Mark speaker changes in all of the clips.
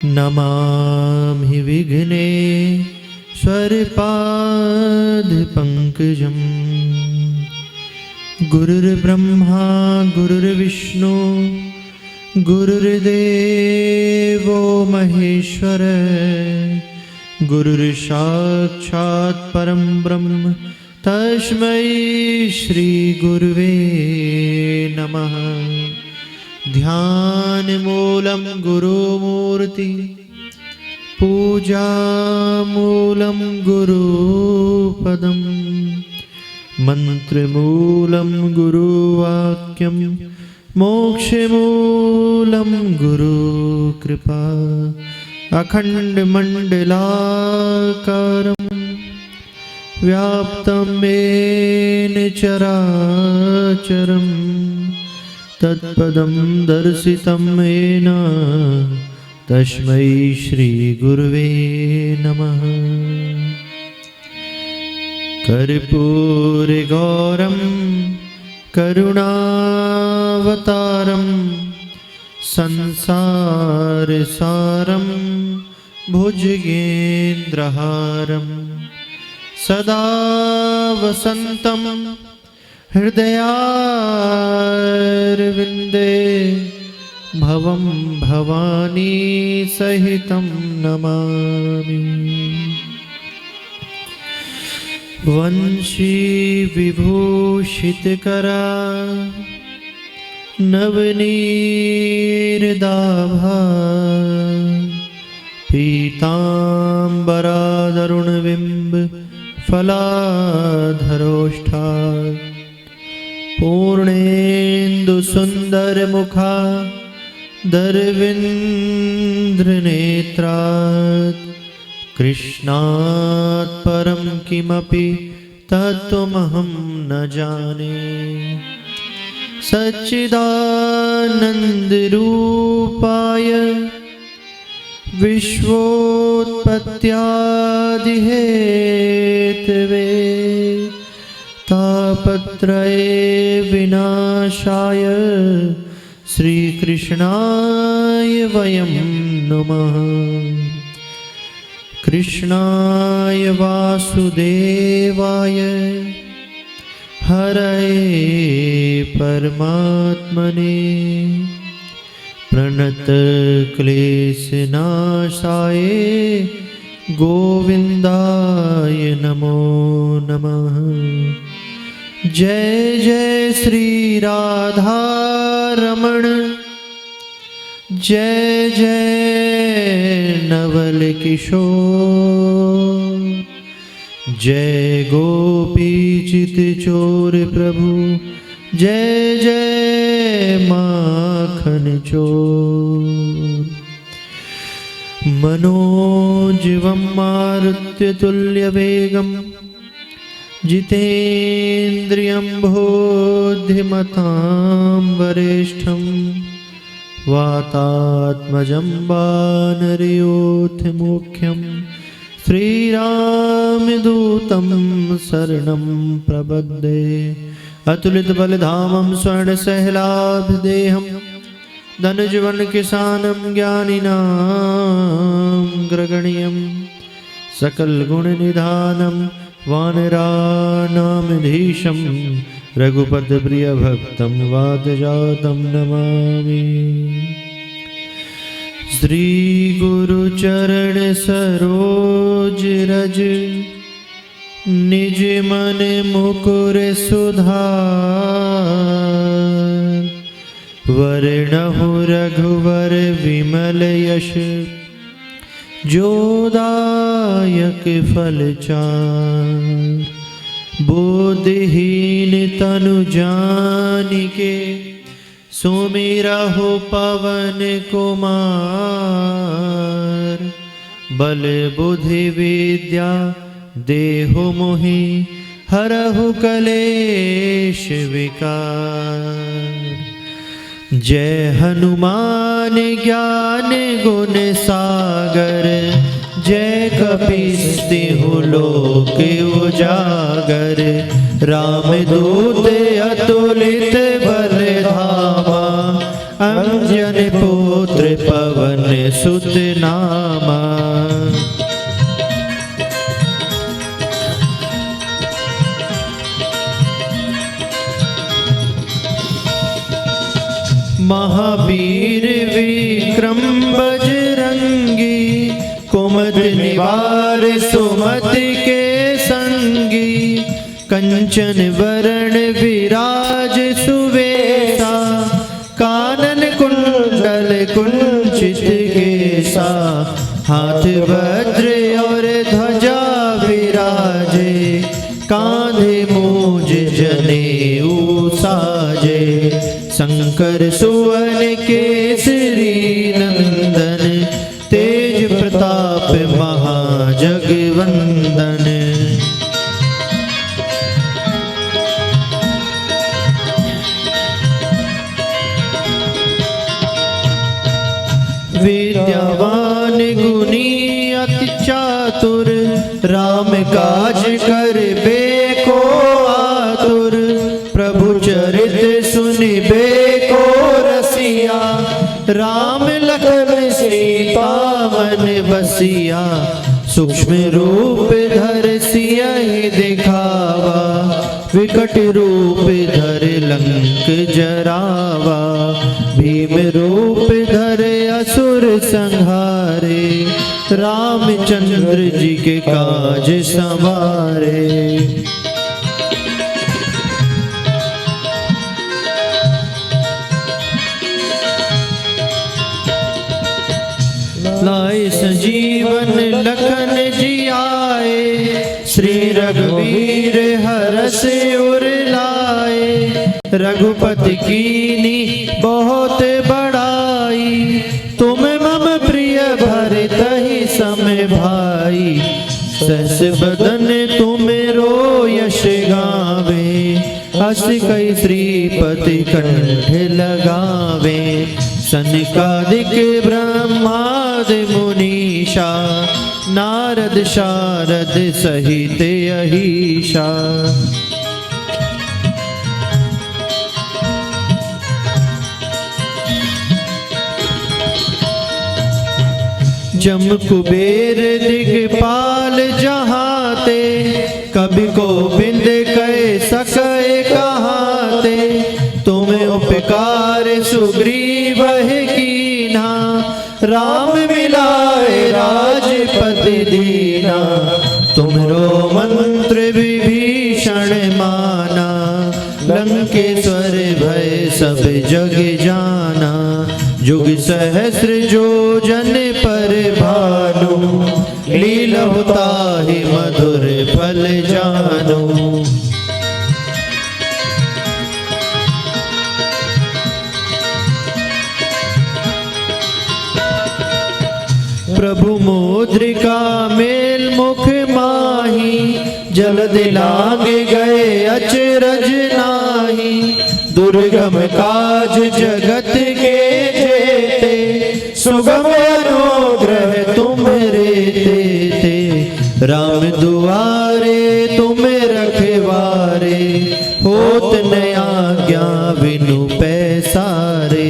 Speaker 1: नमामि विघ्नेश्वरपादपङ्कजं। गुरुर्ब्रह्मा गुरुर्विष्णु गुरुर्देवो महेश्वर, गुरुर्साक्षात् परं ब्रह्म तस्मै श्री गुरुवे नमः। ध्यानमूलं गुरुमूर्ति, पूजामूलं गुरुपदं, मन्त्रमूलं गुरुवाक्यं, मोक्षमूलं गुरुकृपा। अखण्डमण्डलाकारं व्याप्तं येन चराचरं, तत्पदं दर्शितं येन तस्मै श्री गुरुवे नमः। कर्पूरगौरं करुणावतारं, संसारसारं भुजगेन्द्रहारं, सदा वसन्तं हृदयारविन्दे, भवं भवानी सहितं नमामि। वंशी विभूषितकरा नवनीरदाभा, पीताम्बरादरुणबिम्ब फलाधरोष्ठा, पूर्णेन्दुसुन्दरमुखा दरविन्द्रनेत्रात्, कृष्णात् परं किमपि तत्त्वमहं न जाने। सच्चिदानन्दरूपाय विश्वोत्पत्त्यादिहेतवे, तापत्रये विनाशाय श्रीकृष्णाय वयं नमः। कृष्णाय वासुदेवाय हरये परमात्मने, प्रणतक्लेशनाशाय गोविन्दाय नमो नमः। जय जय श्री राधा रमण, जय जय नवल किशोर, जय गोपी चित चोर प्रभु, जय जय माखन चोर। मनोजवं मारुत्यतुल्यवेगं, जितेन्द्रियं बुद्धिमतां वरिष्ठं, वातात्मजं वानरयोथमुख्यं, श्रीरामदूतं शरणं प्रपद्ये। अतुलितबलधामं स्वर्णसहलाभदेहं, धनुजवन किसानं ज्ञानिनां ग्रगण्यं, सकलगुणनिधानं वानराणामधीशं, रघुपतिप्रियभक्तं वातजातं नमामि। श्री गुरुचरण सरोज रज, निज मन मुकुर सुधार, वरणहु रघुवर विमल यश, जोदायक फलचार। बुद्धिहीन तनु जानिके, सुमिरहु पवन कुमार। बल बुद्धि विद्या देहु मोहि, हरहु कलेश विकार। जय हनुमान ज्ञान गुण सागर, जय कपीस तिहु लोक उजागर। रामदूत अतुलित बल धामा, अंजन पुत्र पुत्र पवन सुत नामा। महावीर विक्रम बजरंगी, कुमति निवार सुमति के संगी। कंचन वरण विराज सुवेशा, कानन कुंडल कुंचित केसा। हाथ वज्र और ध्वजा विराजे, कांधे मूज जनेऊ साजे। शंकर सुवन केसरी नंदन, तेज प्रताप महाजगवंदन। विद्यावान गुणी अति चातुर, राम काज करबे को आतुर। प्रभु चरित सुनिबे को रसिया, राम लखन सीता मन बसिया। सूक्ष्म रूप धर सियहि दिखावा, विकट रूप धर लंक जरावा। भीम रूप धर असुर संहारे, रामचंद्र जी के काज संवारे। लाए संजीवन लखन जी आए, श्री रघुवीर हरष उर लाए। रघुपति कीनी बहुत बड़ाई, तुम मम प्रिय भरतहि सम भाई। सहस बदन तुम रो यश गावे, हस कई श्रीपति कंठ लगावे। सनकादिक ब्रह्मादि मुनीषा, नारद शारद सहित अहीशा। जम कुबेर दिगपाल जहाते, कभी गोविंद कह सके कहाते। तुम उपकार सुग्रीव कीन्हा, राम मिलाए राजपति दीना। तुमरो मंत्र विभीषण माना, लंकेश्वर भय सब जग जाना। जुग सहस्र जो जन पर भानु, लीलहु ताहि मधुर फल जानु। प्रभु मुद्रिका मेल मुख माही, जलदि लांग गए अचरज नाही। दुर्गम काज जगत के जेते, सुगम अनुग्रह तुमरे तेते। राम दुआरे तुम रखवारे, होत न आज्ञा बिनु पैसारे।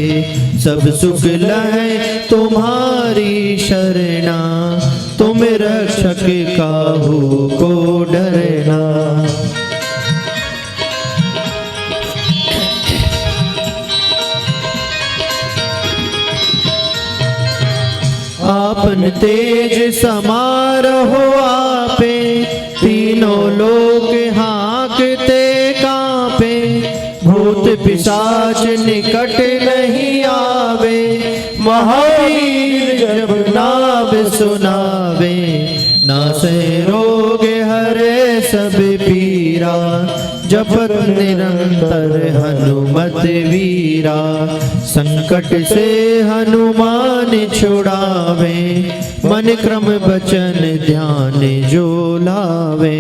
Speaker 1: सब सुख लहै तुम्हारी शरणा, तुम रक्षक काहू को डरना। आपन तेज समारोह आपे, तीनों लोक हाँकते कांपे। भूत पिशाच निकट नहीं आवे, महावीर जब नाम सुनावे। नासे रोग हरे सब पीरा, जपत निरंतर हनुमत वीरा। संकट से हनुमान छुड़ावे, मन क्रम बचन ध्यान जो लावे।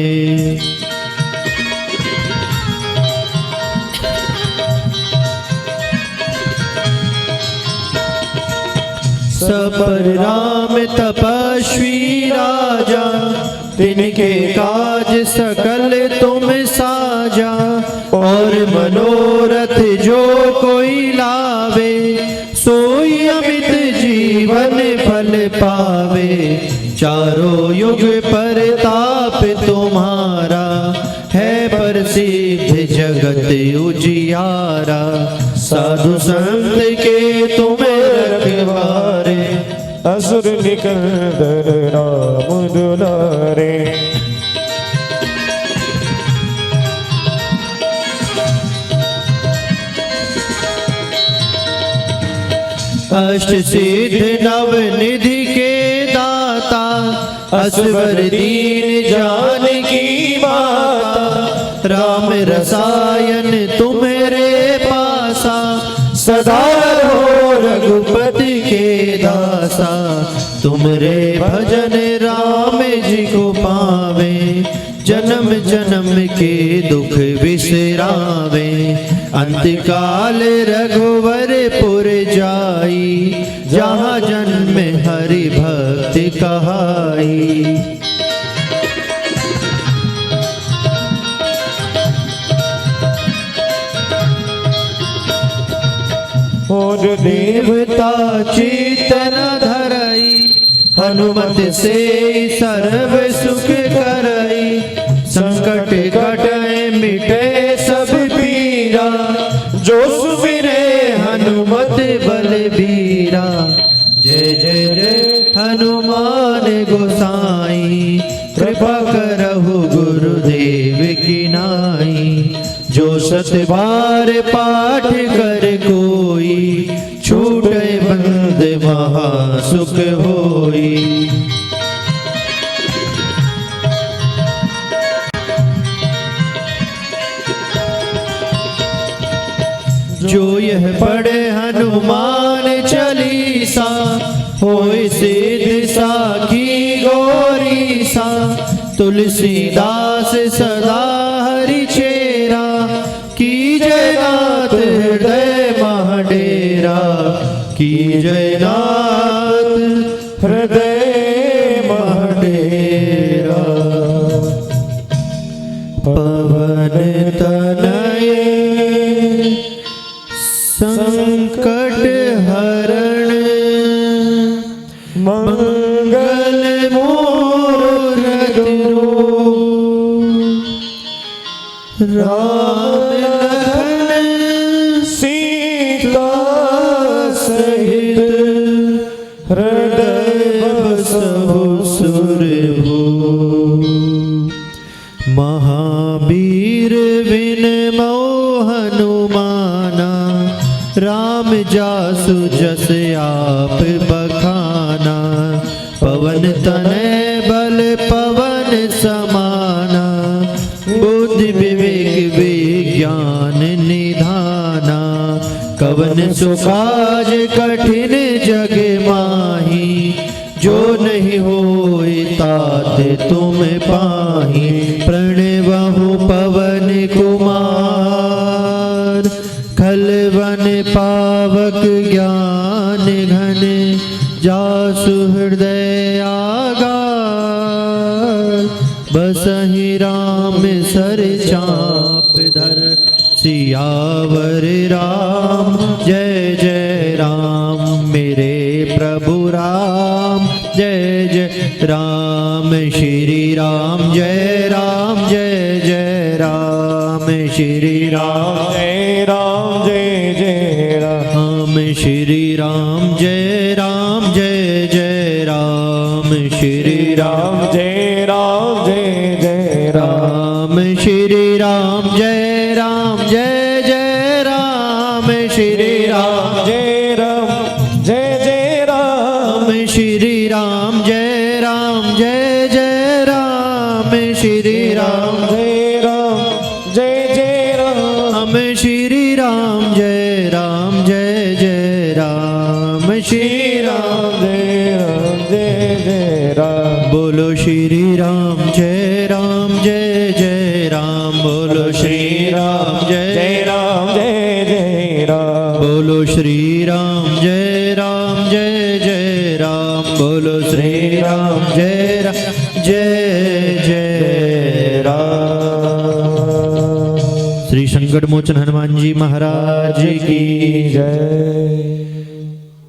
Speaker 1: सपर राम तपस्वी राजा, तिनके काज सकल तुम साजा। और मनोरथ जो कोई लावे, सोई अमित पावे। चारों युग परताप तुम्हारा, है प्रसिद्ध जगत उजियारा। साधु संत के तुम रखवारे,
Speaker 2: असुर निकंदन राम दुलारे।
Speaker 1: अष्ट सिद्ध नव निधि के दाता, असवर दीन जानकी माता। राम रसायन तुम्हारे पासा, सदा हो रघुपति के दासा। तुमरे भजन राम जी को पावे, जन्म जन्म के दुख बिसरावे। अंतकाल रघुवर पुर जाई, जहाँ जन्म हरि भक्ति कहाई।
Speaker 2: और
Speaker 1: देवता चेतन धरई, हनुमत से सर्व सुख करई। संकट कटे मिटे सब पीरा, जो सुमिरे हनुमत बलबीरा। जय जय जय हनुमान गोसाई, कृपा करहु गुरुदेव की नाई। जो सत बार पाठ कर कोई, छूटे बंद महा सुख होई। जो यह पढ़े हनुमान चालीसा, होय सिद्ध साखी गौरीसा। तुलसीदास सदा हरि चेरा, की जय नाथ हृदय महाडेरा। की जय नाथ हृदय महाडेरा। पवन तनय संकट हरण, मंगल मूर्ति राम लखन सीता सहित। हृदय बसहु सुरभूप, महावीर विनमो हनुमाना। राम जासु जस आप बखाना, पवन तनय बल पवन समाना। बुद्धि विवेक विज्ञान निधाना, कवन सुकाज कठिन जग माही। जो नहीं होए तात तुम पाही, प्रणवहु पवन कुमार। खलवन पावक ज्ञान घन, जासु हृदय आगार। बसहि राम सर चाप धर, सियावर राम जय जय राम। मेरे प्रभु राम जय जय राम। श्री राम जय राम जय जय राम। श्री राम
Speaker 2: जय राम जय जय राम।
Speaker 1: श्री राम जय राम जय जय राम। श्री राम
Speaker 2: जय राम जय जय
Speaker 1: राम। श्री राम जय राम जय जय राम। श्री राम
Speaker 2: जय राम जय जय राम।
Speaker 1: श्री राम जय राम जय जय राम। श्री राम
Speaker 2: जय राम जय जय राम।
Speaker 1: श्री राम जय राम जय जय राम। श्री राम
Speaker 2: जय राम जय जय राम।
Speaker 1: बोलो श्री राम जय राम जय जय राम। बोलो श्री राम जय
Speaker 2: राम जय जय राम।
Speaker 1: बोलो श्री राम जय राम जय जय राम। बोलो श्री राम जय राम जय जय राम। श्री संकट मोचन हनुमान जी महाराज की
Speaker 2: जय।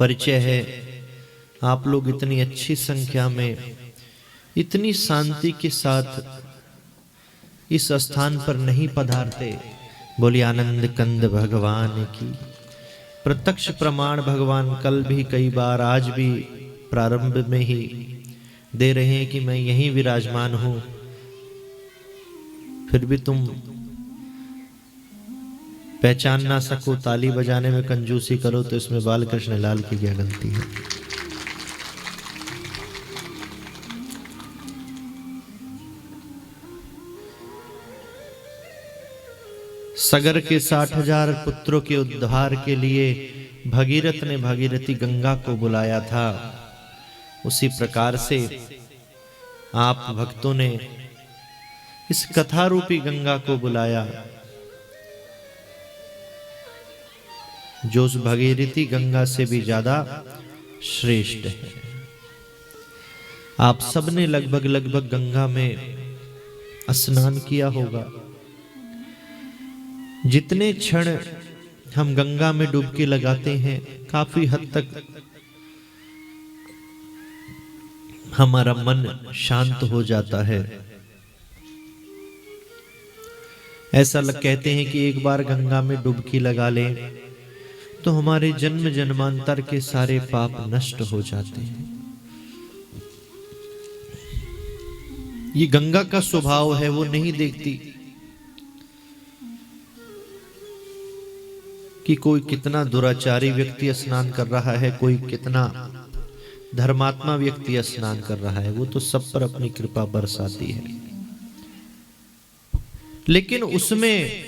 Speaker 1: परिचय है, आप लोग इतनी अच्छी संख्या में इतनी शांति के साथ इस स्थान पर नहीं पधारते। बोली आनंद कंद भगवान की। प्रत्यक्ष प्रमाण भगवान कल भी कई बार, आज भी प्रारंभ में ही दे रहे हैं कि मैं यहीं विराजमान हूं, फिर भी तुम पहचान ना सको, ताली बजाने में कंजूसी करो, तो इसमें बाल कृष्ण लाल की क्या गलती है। सगर के 60,000 पुत्रों के उद्धार के लिए भगीरथ ने भागीरथी गंगा को बुलाया था, उसी प्रकार से आप भक्तों ने इस कथा रूपी गंगा को बुलाया, जो उस भगीरथी गंगा से भी ज्यादा श्रेष्ठ है। आप सबने लगभग गंगा में स्नान किया होगा। जितने क्षण हम गंगा में डुबकी लगाते हैं, काफी हद तक हमारा मन शांत हो जाता है। ऐसा कहते हैं कि एक बार गंगा में डुबकी लगा लें तो हमारे जन्म जन्मांतर के सारे पाप नष्ट हो जाते हैं। ये गंगा का स्वभाव है, वो नहीं देखती कि कोई कितना दुराचारी व्यक्ति स्नान कर रहा है, कोई कितना धर्मात्मा व्यक्ति स्नान कर रहा है, वो तो सब पर अपनी कृपा बरसाती है। लेकिन उसमें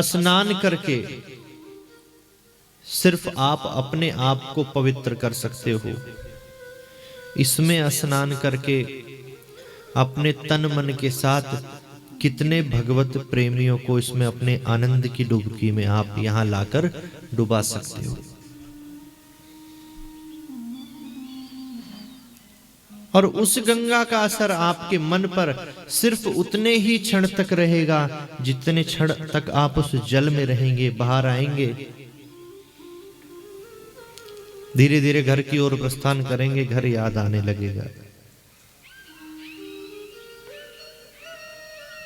Speaker 1: स्नान करके सिर्फ आप अपने आप को पवित्र कर सकते हो। इसमें स्नान करके अपने तन मन के साथ कितने भगवत प्रेमियों को इसमें अपने आनंद की डुबकी में आप यहां लाकर डुबा सकते हो। और उस गंगा का असर आपके मन पर सिर्फ उतने ही क्षण तक रहेगा जितने क्षण तक आप उस जल में रहेंगे। बाहर आएंगे, धीरे धीरे घर की ओर प्रस्थान करेंगे, घर याद आने लगेगा।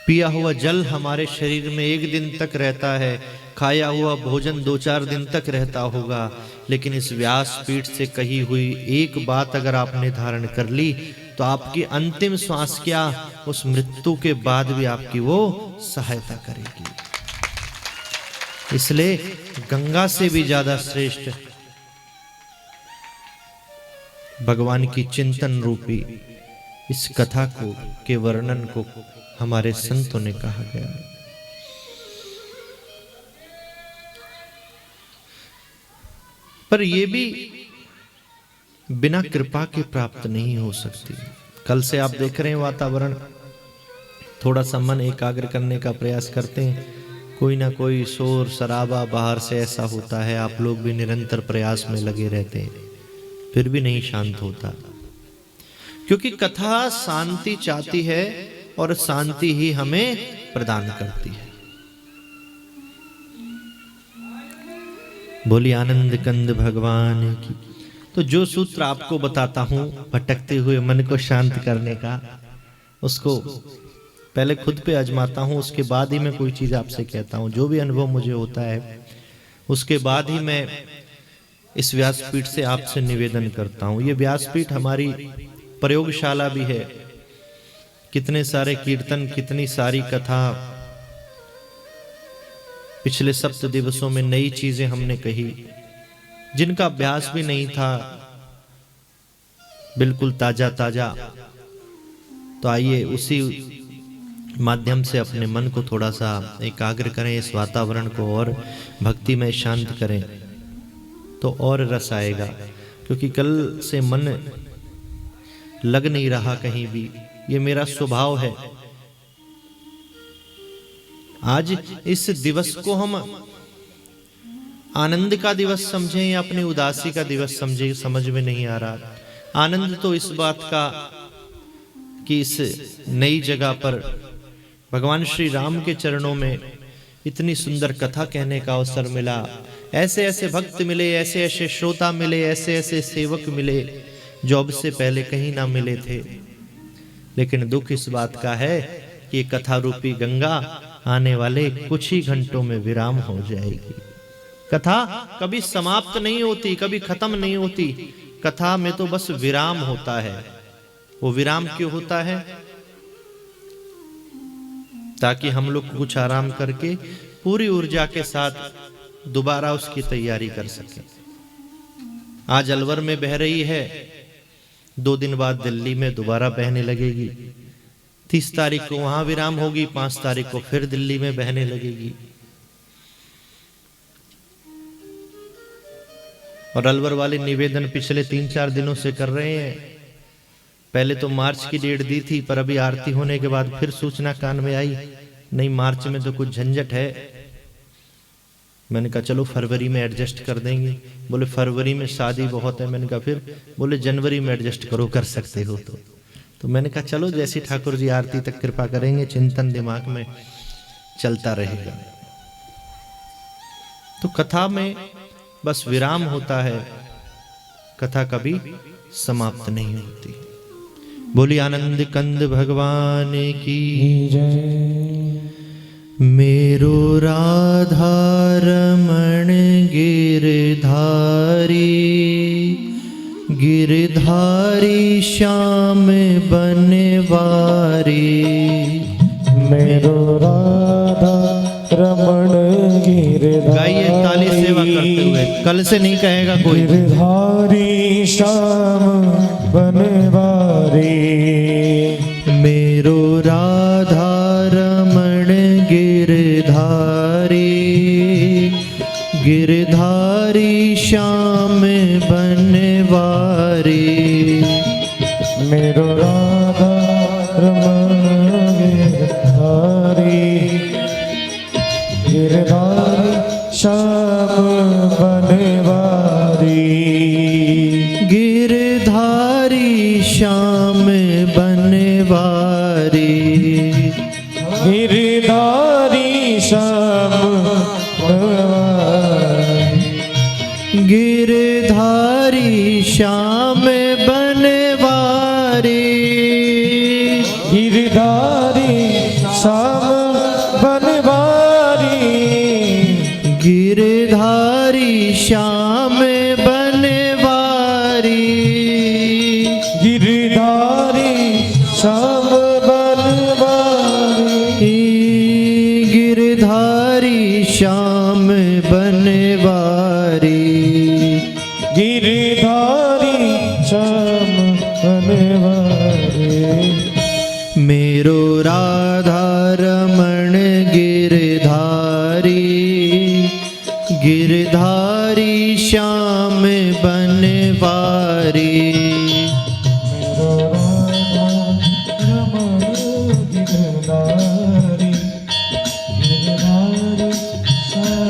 Speaker 1: पिया हुआ जल हमारे शरीर में एक दिन तक रहता है, खाया हुआ भोजन 2-4 दिन तक रहता होगा, लेकिन इस व्यास पीठ से कही हुई एक बात अगर आपने धारण कर ली तो आपकी अंतिम श्वास क्या, उस मृत्यु के बाद भी आपकी वो सहायता करेगी। इसलिए गंगा से भी ज्यादा श्रेष्ठ भगवान की चिंतन रूपी इस कथा को के वर्णन को हमारे संतों ने कहा गया। पर यह भी बिना कृपा के प्राप्त नहीं हो सकती। कल से आप देख रहे हैं वातावरण, थोड़ा सा मन एकाग्र करने का प्रयास करते हैं, कोई ना कोई शोर शराबा बाहर से ऐसा होता है, आप लोग भी निरंतर प्रयास में लगे रहते हैं, फिर भी नहीं शांत होता। क्योंकि कथा शांति चाहती है और शांति ही हमें प्रदान करती है। बोली आनंद कंद भगवान की। तो जो सूत्र आपको बताता हूं भटकते हुए मन को शांत करने का, उसको पहले खुद पे आजमाता हूं, उसके बाद ही मैं कोई चीज आपसे कहता हूं। जो भी अनुभव मुझे होता है उसके बाद ही मैं इस व्यासपीठ से आपसे निवेदन करता हूं। ये व्यासपीठ हमारी प्रयोगशाला भी है। कितने सारे कीर्तन, कितनी सारी कथा, पिछले 7 दिवसों में नई चीजें हमने कही, जिनका अभ्यास भी नहीं था, बिल्कुल ताजा ताजा। तो आइए उसी माध्यम से अपने मन को थोड़ा सा एकाग्र करें, इस वातावरण को और भक्ति में शांत करें तो और रस आएगा। क्योंकि कल से मन लग नहीं रहा कहीं भी, ये मेरा स्वभाव है। आज इस दिवस को हम आनंद का दिवस समझें या अपनी उदासी का दिवस समझें, समझ में नहीं आ रहा। आनंद तो इस बात का कि इस नई जगह पर भगवान श्री राम के चरणों में इतनी सुंदर कथा कहने का अवसर मिला, ऐसे ऐसे भक्त मिले, ऐसे ऐसे श्रोता मिले, ऐसे ऐसे सेवक मिले जो अब से पहले कहीं ना मिले थे। लेकिन दुख इस बात का है कि ये कथा रूपी गंगा आने वाले कुछ ही घंटों में विराम हो जाएगी। कथा कभी समाप्त नहीं होती, कभी खत्म नहीं होती। कथा में तो बस विराम होता है। वो विराम क्यों होता है? ताकि हम लोग कुछ आराम करके पूरी ऊर्जा के साथ दोबारा उसकी तैयारी कर सकें। आज अलवर में बह रही है, 2 दिन बाद दिल्ली में दोबारा बहने लगेगी। 30 तारीख को वहां विराम होगी, 5 तारीख को फिर दिल्ली में बहने लगेगी। और अलवर वाले निवेदन पिछले 3-4 दिनों से कर रहे हैं। पहले तो मार्च की डेट दी थी, पर अभी आरती होने के बाद फिर सूचना कान में आई, नहीं मार्च में तो कुछ झंझट है। मैंने कहा चलो फरवरी में एडजस्ट कर देंगे। बोले फरवरी में शादी बहुत है। मैंने कहा फिर? बोले जनवरी में एडजस्ट करो, कर सकते हो तो मैंने कहा चलो जैसी ठाकुर जी आरती तक कृपा करेंगे, चिंतन दिमाग में चलता रहेगा। तो कथा में बस विराम होता है, कथा कभी समाप्त नहीं होती। बोली आनंद कंद भगवान की
Speaker 2: जय।
Speaker 1: मेरो राधा रमण गिरधारी, गिरधारी श्याम बनवारी।
Speaker 2: मेरो राधा रमण गिरधारी।
Speaker 1: गाइए ताली सेवा करते हुए, कल से नहीं कहेगा कोई।
Speaker 2: गिरधारी श्याम बनवारी।
Speaker 1: मेरो राधा रमण गिरधारी, गिरधारी श्याम बनवारी।
Speaker 2: मेरो राधा रमण गिरधारी, गिरधारी श्याम बनवारी।
Speaker 1: गिरधारी श्याम बनवारी,
Speaker 2: गिरधारी श्याम बनवारी।
Speaker 1: गिरधारी श्याम बनवारी।
Speaker 2: गिरधारी श्याम बनवारी।
Speaker 1: गिरधारी श्याम बनवारी।
Speaker 2: गिरधारी श्याम बनवारी।
Speaker 1: गिरधारी श्याम बनवारी।
Speaker 2: गिरधारी श्याम बनवारी।
Speaker 1: मेरो राधा रमण गिरधारी, गिरधारी श्याम बनवारी।
Speaker 2: मेरो राधा रमण गिरधारी, गिरधारी श्याम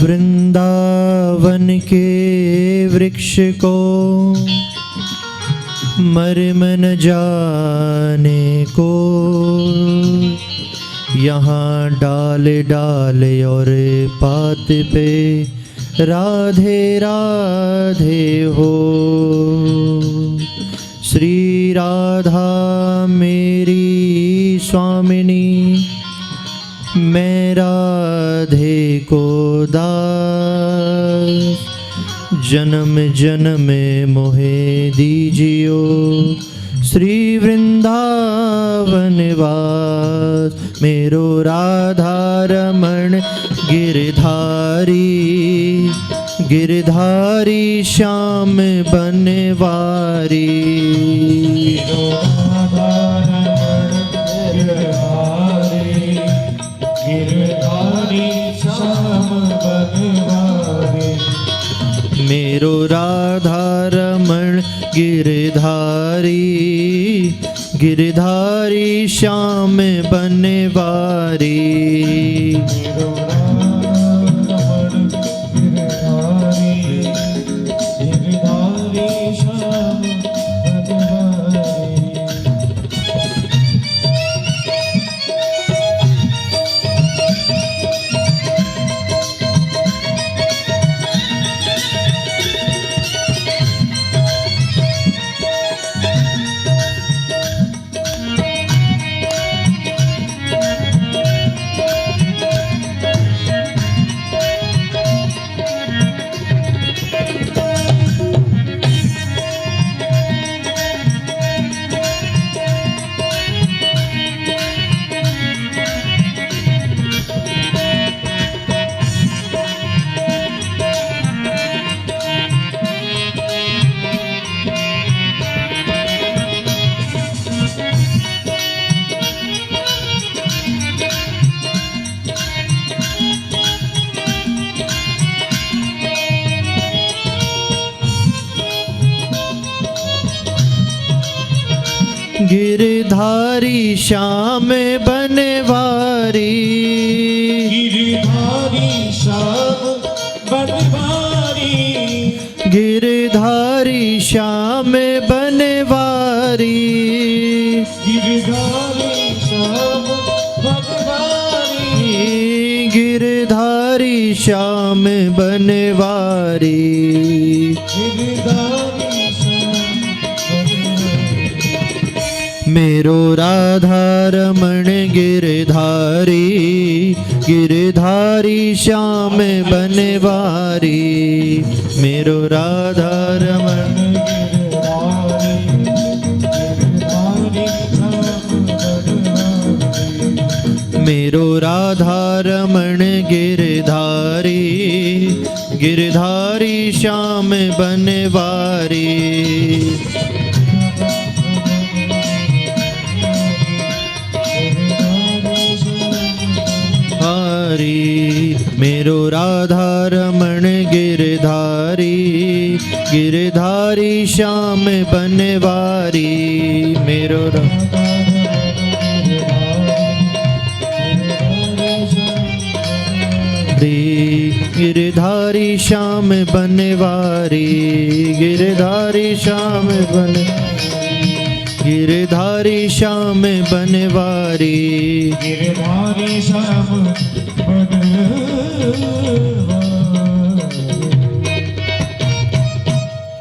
Speaker 1: वृंदावन के वृक्ष को मर्म न जाने को, यहाँ डाल डाल और पात पे राधे राधे हो। श्री राधा मेरी स्वामिनी, मैं राधे को दास जन्म जन्म मोहे दीजियो श्री वृंदावन वास मेरो राधा रमण गिरधारी गिरधारी श्याम बनवारी मेरो राधा रमण गिरधारी गिरधारी श्याम बनवारी गिरधारी श्याम बनवारी
Speaker 2: गिरधारी श्याम बनवारी
Speaker 1: गिरधारी श्याम बनवारी
Speaker 2: गिरधारी श्याम बनवारी
Speaker 1: गिरधारी श्याम बनवारी
Speaker 2: गिरधारी
Speaker 1: मेरो राधा रमण गिरधारी गिरधारी श्याम बनवारी मेरो राधा रमण मेरो राधा रमण गिरधारी गिरधारी श्याम बनवारी मेरो राधा रमण गिरधारी गिरधारी श्याम बनवारी मेरो गिरधारी श्याम बनवारी गिरधारी श्याम बन गिरधारी श्याम बनवारी
Speaker 2: गिरधारी श्याम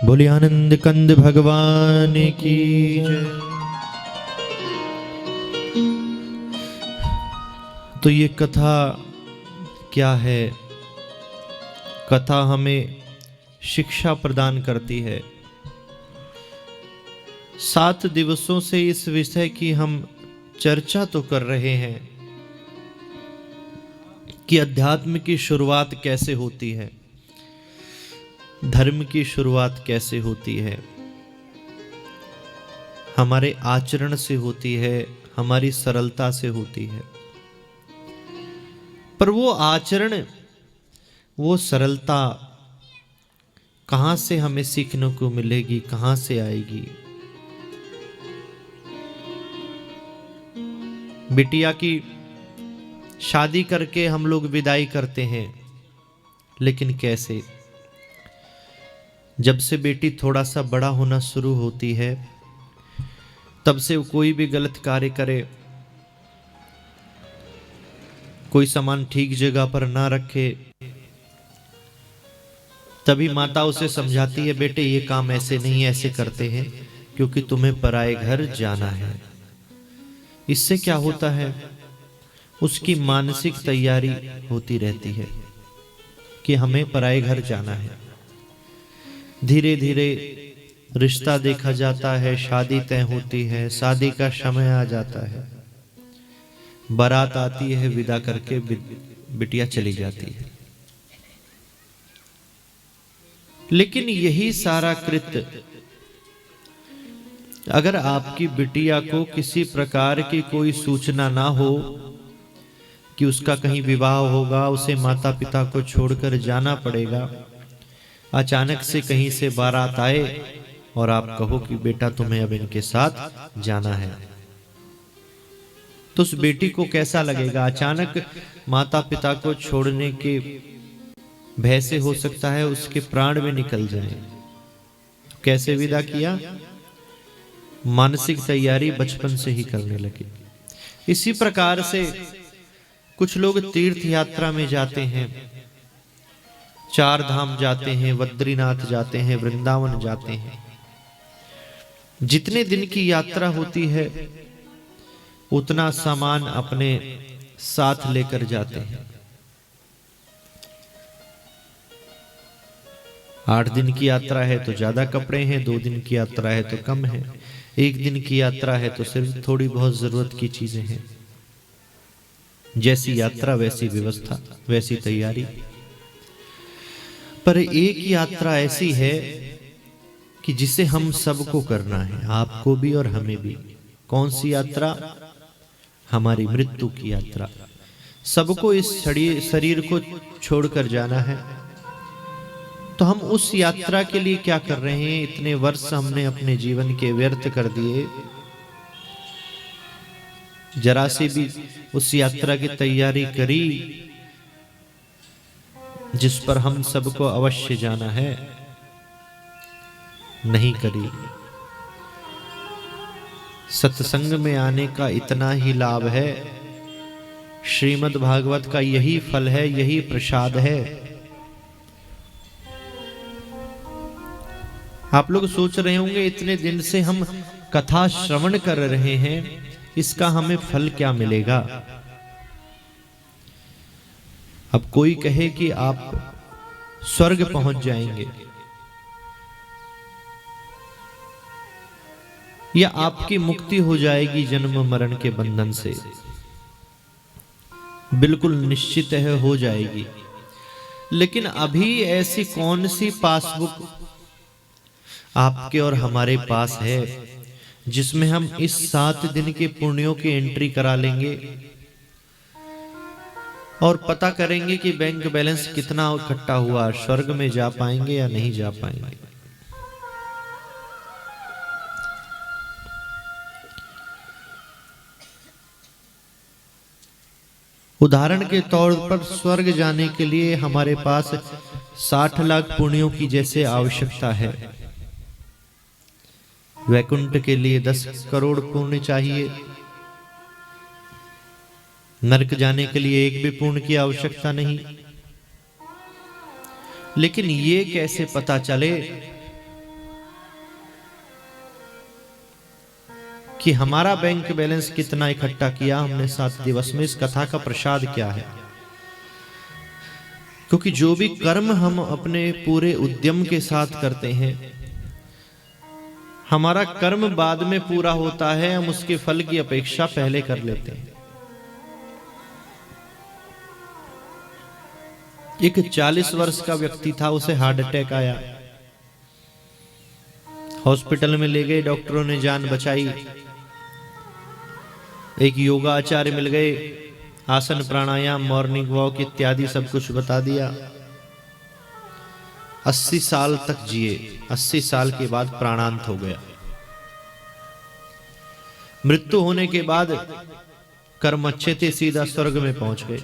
Speaker 1: बोले आनंद कंद भगवान की जय। तो ये कथा क्या है? कथा हमें शिक्षा प्रदान करती है। 7 दिवसों से इस विषय की हम चर्चा तो कर रहे हैं कि अध्यात्म की शुरुआत कैसे होती है, धर्म की शुरुआत कैसे होती है, हमारे आचरण से होती है, हमारी सरलता से होती है। पर वो आचरण, वो सरलता कहां से हमें सीखने को मिलेगी, कहां से आएगी? बिटिया की शादी करके हम लोग विदाई करते हैं, लेकिन कैसे? जब से बेटी थोड़ा सा बड़ा होना शुरू होती है, तब से कोई भी गलत कार्य करे, कोई सामान ठीक जगह पर ना रखे, तभी माता उसे समझाती है, बेटे ये काम ऐसे नहीं, ऐसे करते हैं क्योंकि तुम्हें पराए घर जाना है। इससे क्या होता है? उसकी मानसिक तैयारी होती रहती है कि हमें पराए घर जाना है। धीरे धीरे रिश्ता देखा जाता है, शादी तय होती है, शादी का समय आ जाता है, बारात आती है, विदा करके बिटिया चली जाती है। लेकिन यही सारा कृत्य अगर आपकी बिटिया को किसी प्रकार की कोई सूचना ना हो कि उसका कहीं विवाह होगा, उसे माता पिता को छोड़कर जाना पड़ेगा, अचानक से कहीं से बारात आए और आप कहो कि बेटा तुम्हें अब इनके साथ जाना है, तो उस बेटी को कैसा लगेगा? अचानक माता पिता को छोड़ने के भय से हो सकता है उसके प्राण में निकल जाए। कैसे विदा किया? मानसिक तैयारी बचपन से ही करने लगे। इसी प्रकार से कुछ लोग तीर्थ यात्रा में जाते हैं, चार धाम जाते हैं, बद्रीनाथ जाते हैं, वृंदावन जाते हैं। जितने दिन की यात्रा होती है उतना सामान अपने साथ लेकर जाते हैं। 8 दिन की यात्रा है तो ज्यादा कपड़े हैं, 2 दिन की यात्रा है तो कम है, 1 दिन की यात्रा है तो सिर्फ थोड़ी बहुत जरूरत की चीजें हैं। जैसी यात्रा वैसी व्यवस्था, वैसी तैयारी। पर एक यात्रा ऐसी है कि जिसे हम सबको करना है, आपको भी और हमें भी। कौन सी यात्रा? हमारी मृत्यु की यात्रा। सबको इस शरीर को छोड़कर जाना है। तो हम उस यात्रा के लिए क्या कर रहे हैं? इतने वर्ष हमने अपने जीवन के व्यर्थ कर दिए, जरा से भी उस यात्रा की तैयारी करी जिस पर हम सबको अवश्य जाना है, नहीं करी। सत्संग में आने का इतना ही लाभ है, श्रीमद् भागवत का यही फल है, यही प्रसाद है। आप लोग सोच रहे होंगे इतने दिन से हम कथा श्रवण कर रहे हैं, इसका हमें फल क्या मिलेगा? अब कोई कहे कि आप स्वर्ग पहुंच जाएंगे, या आपकी मुक्ति हो जाएगी जन्म मरण के बंधन से। बिल्कुल निश्चित है हो जाएगी। लेकिन अभी ऐसी कौन सी पासबुक आपके और हमारे पास है जिसमें हम इस 7 दिन के पुण्यों की एंट्री करा लेंगे और पता करेंगे कि बैंक बैलेंस कितना इकट्ठा हुआ, स्वर्ग में जा पाएंगे या नहीं जा पाएंगे? उदाहरण के तौर पर स्वर्ग जाने के लिए हमारे पास 60 लाख पुण्यों की जैसे आवश्यकता है। वैकुंठ के लिए 10 करोड़ पुण्य चाहिए। नरक जाने के लिए 1 भी पुण्य की आवश्यकता नहीं। लेकिन ये कैसे पता चले कि हमारा बैंक बैलेंस कितना इकट्ठा किया हमने 7 दिवस में? इस कथा का प्रसाद क्या है? क्योंकि जो भी कर्म हम अपने पूरे उद्यम के साथ करते हैं, हमारा कर्म बाद में पूरा होता है, हम उसके फल की अपेक्षा पहले कर लेते हैं। एक 40 वर्ष का व्यक्ति था, उसे हार्ट अटैक आया। हॉस्पिटल में ले गए, डॉक्टरों ने जान बचाई। एक योगा आचार्य मिल गए, आसन प्राणायाम मॉर्निंग वॉक इत्यादि सब कुछ बता दिया। 80 साल तक जिए। 80 साल के बाद प्राणांत हो गया। मृत्यु होने के बाद कर्म अच्छे थे, सीधा स्वर्ग में पहुंच गए।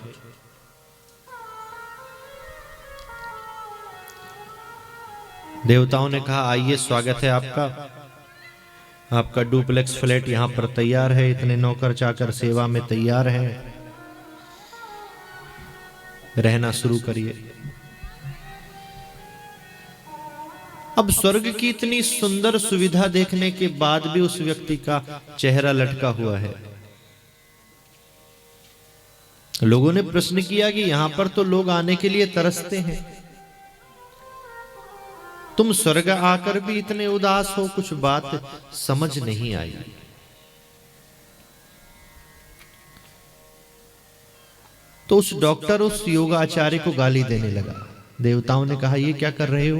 Speaker 1: देवताओं ने कहा आइए स्वागत है आपका डुप्लेक्स फ्लैट यहां पर तैयार है, इतने नौकर चाकर सेवा में तैयार हैं, रहना शुरू करिए। अब स्वर्ग की इतनी सुंदर सुविधा देखने के बाद भी उस व्यक्ति का चेहरा लटका हुआ है। लोगों ने प्रश्न किया कि यहां पर तो लोग आने के लिए तरसते हैं, तुम स्वर्ग आकर भी इतने उदास हो, कुछ बात समझ नहीं आई। तो उस डॉक्टर उस योगाचार्य को गाली देने लगा। देवताओं ने कहा ये क्या कर रहे हो?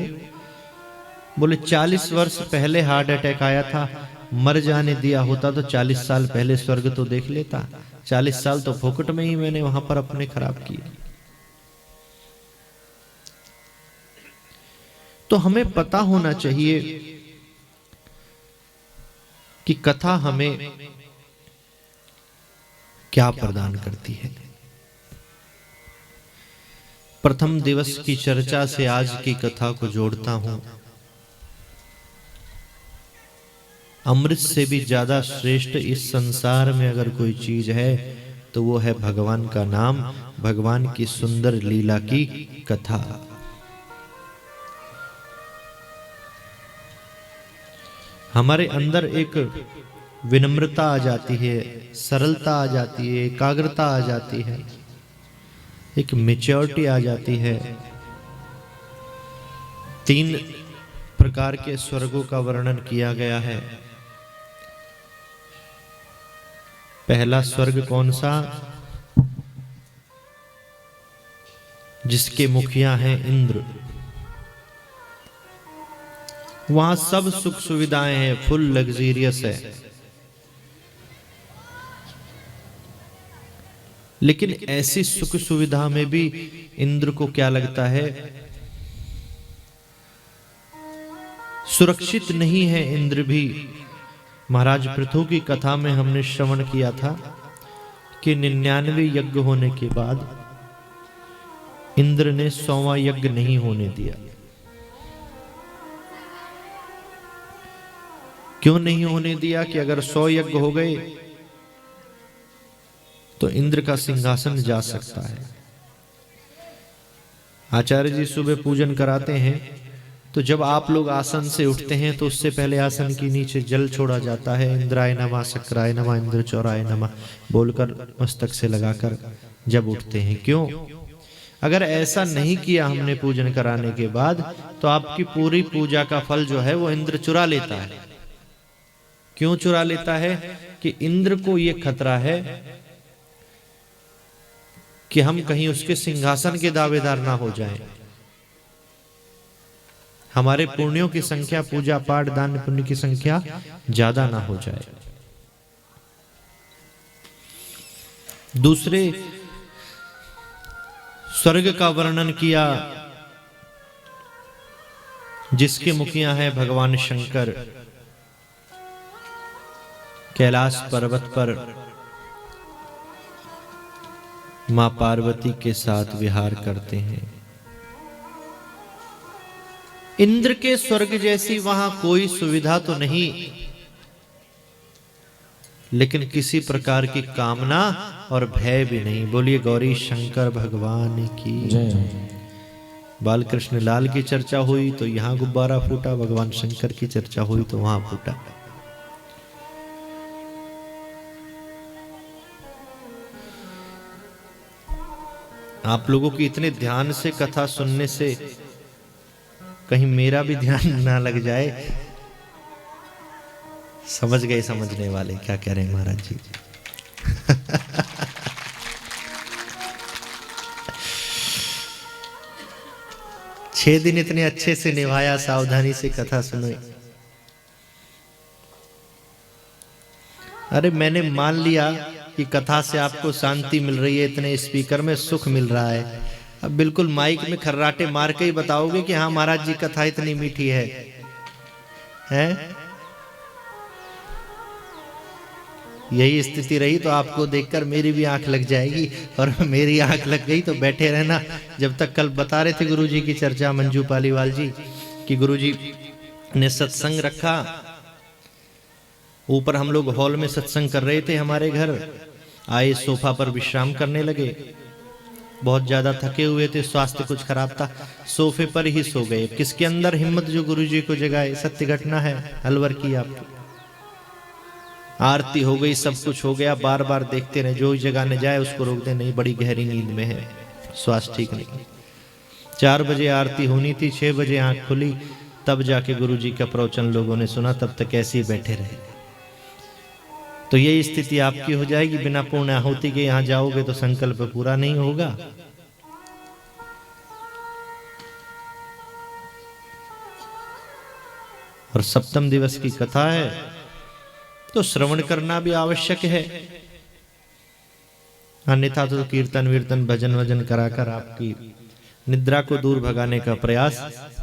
Speaker 1: बोले 40 वर्ष पहले हार्ट अटैक आया था, मर जाने दिया होता तो 40 साल पहले स्वर्ग तो देख लेता। 40 साल तो फोकट में ही मैंने वहां पर अपने खराब किए। तो हमें पता होना चाहिए कि कथा हमें क्या प्रदान करती है। प्रथम दिवस की चर्चा से आज की कथा को जोड़ता हूं। अमृत से भी ज्यादा श्रेष्ठ इस संसार में अगर कोई चीज है तो वो है भगवान का नाम, भगवान की सुंदर लीला की कथा। हमारे अंदर एक विनम्रता आ जाती है, सरलता आ जाती है, एकाग्रता आ जाती है, एक मैच्योरिटी आ जाती है। 3 प्रकार के स्वर्गों का वर्णन किया गया है। पहला स्वर्ग कौन सा? जिसके मुखिया हैं इंद्र। वहां सब सुख सुविधाएं हैं, फुल लग्जरियस है। लेकिन ऐसी सुख सुविधा में भी इंद्र को क्या लगता है? सुरक्षित नहीं है इंद्र भी। महाराज पृथु की कथा में हमने श्रवण किया था कि 99 यज्ञ होने के बाद इंद्र ने 100वां यज्ञ नहीं होने दिया। क्यों नहीं होने दिया? कि अगर 100 यज्ञ हो गए तो इंद्र का सिंहासन जा सकता है। आचार्य जी सुबह पूजन कराते हैं तो जब आप लोग आसन से उठते हैं तो उससे पहले आसन के नीचे जल छोड़ा जाता है। इंद्राय नमः, शक्राय नमः, इंद्र चौराय नमः बोलकर मस्तक से लगाकर जब उठते हैं। क्यों? अगर ऐसा नहीं किया हमने पूजन कराने के बाद तो आपकी पूरी पूजा का फल जो है वो इंद्र चुरा लेता है। क्यों चुरा लेता है? कि इंद्र को यह खतरा है कि हम कहीं उसके सिंहासन के दावेदार ना हो जाएं। हमारे पुण्यों की संख्या, पूजा पाठ दान पुण्य की संख्या ज्यादा ना हो जाए। दूसरे स्वर्ग का वर्णन किया जिसके मुखिया है भगवान शंकर। कैलाश पर्वत पर मां पार्वती के साथ विहार करते हैं। इंद्र के स्वर्ग जैसी वहां कोई सुविधा तो नहीं, लेकिन किसी प्रकार की कामना और भय भी नहीं। बोलिए गौरी शंकर भगवान की जय। बाल कृष्ण लाल की चर्चा हुई तो यहां गुब्बारा फूटा, भगवान शंकर की चर्चा हुई तो वहां फूटा। आप लोगों की इतने ध्यान से कथा सुनने से कहीं मेरा भी ध्यान ना लग जाए। समझ गए समझने वाले क्या कह रहे हैं महाराज जी। 6 दिन इतने अच्छे से निभाया, सावधानी से कथा सुनी। अरे मैंने मान लिया कि कथा से आपको शांति मिल रही है, इतने स्पीकर में सुख मिल रहा है। अब बिल्कुल माइक में खर्राटे मार के ही बताओगे कि हाँ महाराज जी कथा इतनी मीठी है, हैं? यही स्थिति रही तो आपको देखकर मेरी भी आंख लग जाएगी, और मेरी आंख लग गई तो बैठे रहना। जब तक कल बता रहे थे गुरुजी की चर्चा मंजू पालीवाल जी कि गुरुजी ने सत्संग रखा, ऊपर हम लोग हॉल में सत्संग कर रहे थे, हमारे घर आए, सोफा पर विश्राम करने लगे। बहुत ज्यादा थके हुए थे, स्वास्थ्य कुछ खराब था, सोफे पर ही सो गए। किसके अंदर हिम्मत जो गुरुजी को जगाए? सत्य घटना है, अलवर की आपकी। आरती हो गई, सब कुछ हो गया, बार बार देखते रहे, जो जगाने जाए उसको रोक दे, नहीं बड़ी गहरी नींद में है, स्वास्थ्य ठीक नहीं। 4 बजे आरती होनी थी, 6 बजे आंख खुली, तब जाके गुरुजी का प्रवचन लोगों ने सुना, तब तक ऐसे ही बैठे रहे। तो यही स्थिति आपकी हो जाएगी, बिना पूर्ण आहुति के यहां जाओगे तो संकल्प पूरा नहीं होगा। और सप्तम दिवस की कथा है तो श्रवण करना भी आवश्यक है, अन्यथा तो कीर्तन वीर्तन भजन वजन कराकर आपकी निद्रा को दूर भगाने का प्रयास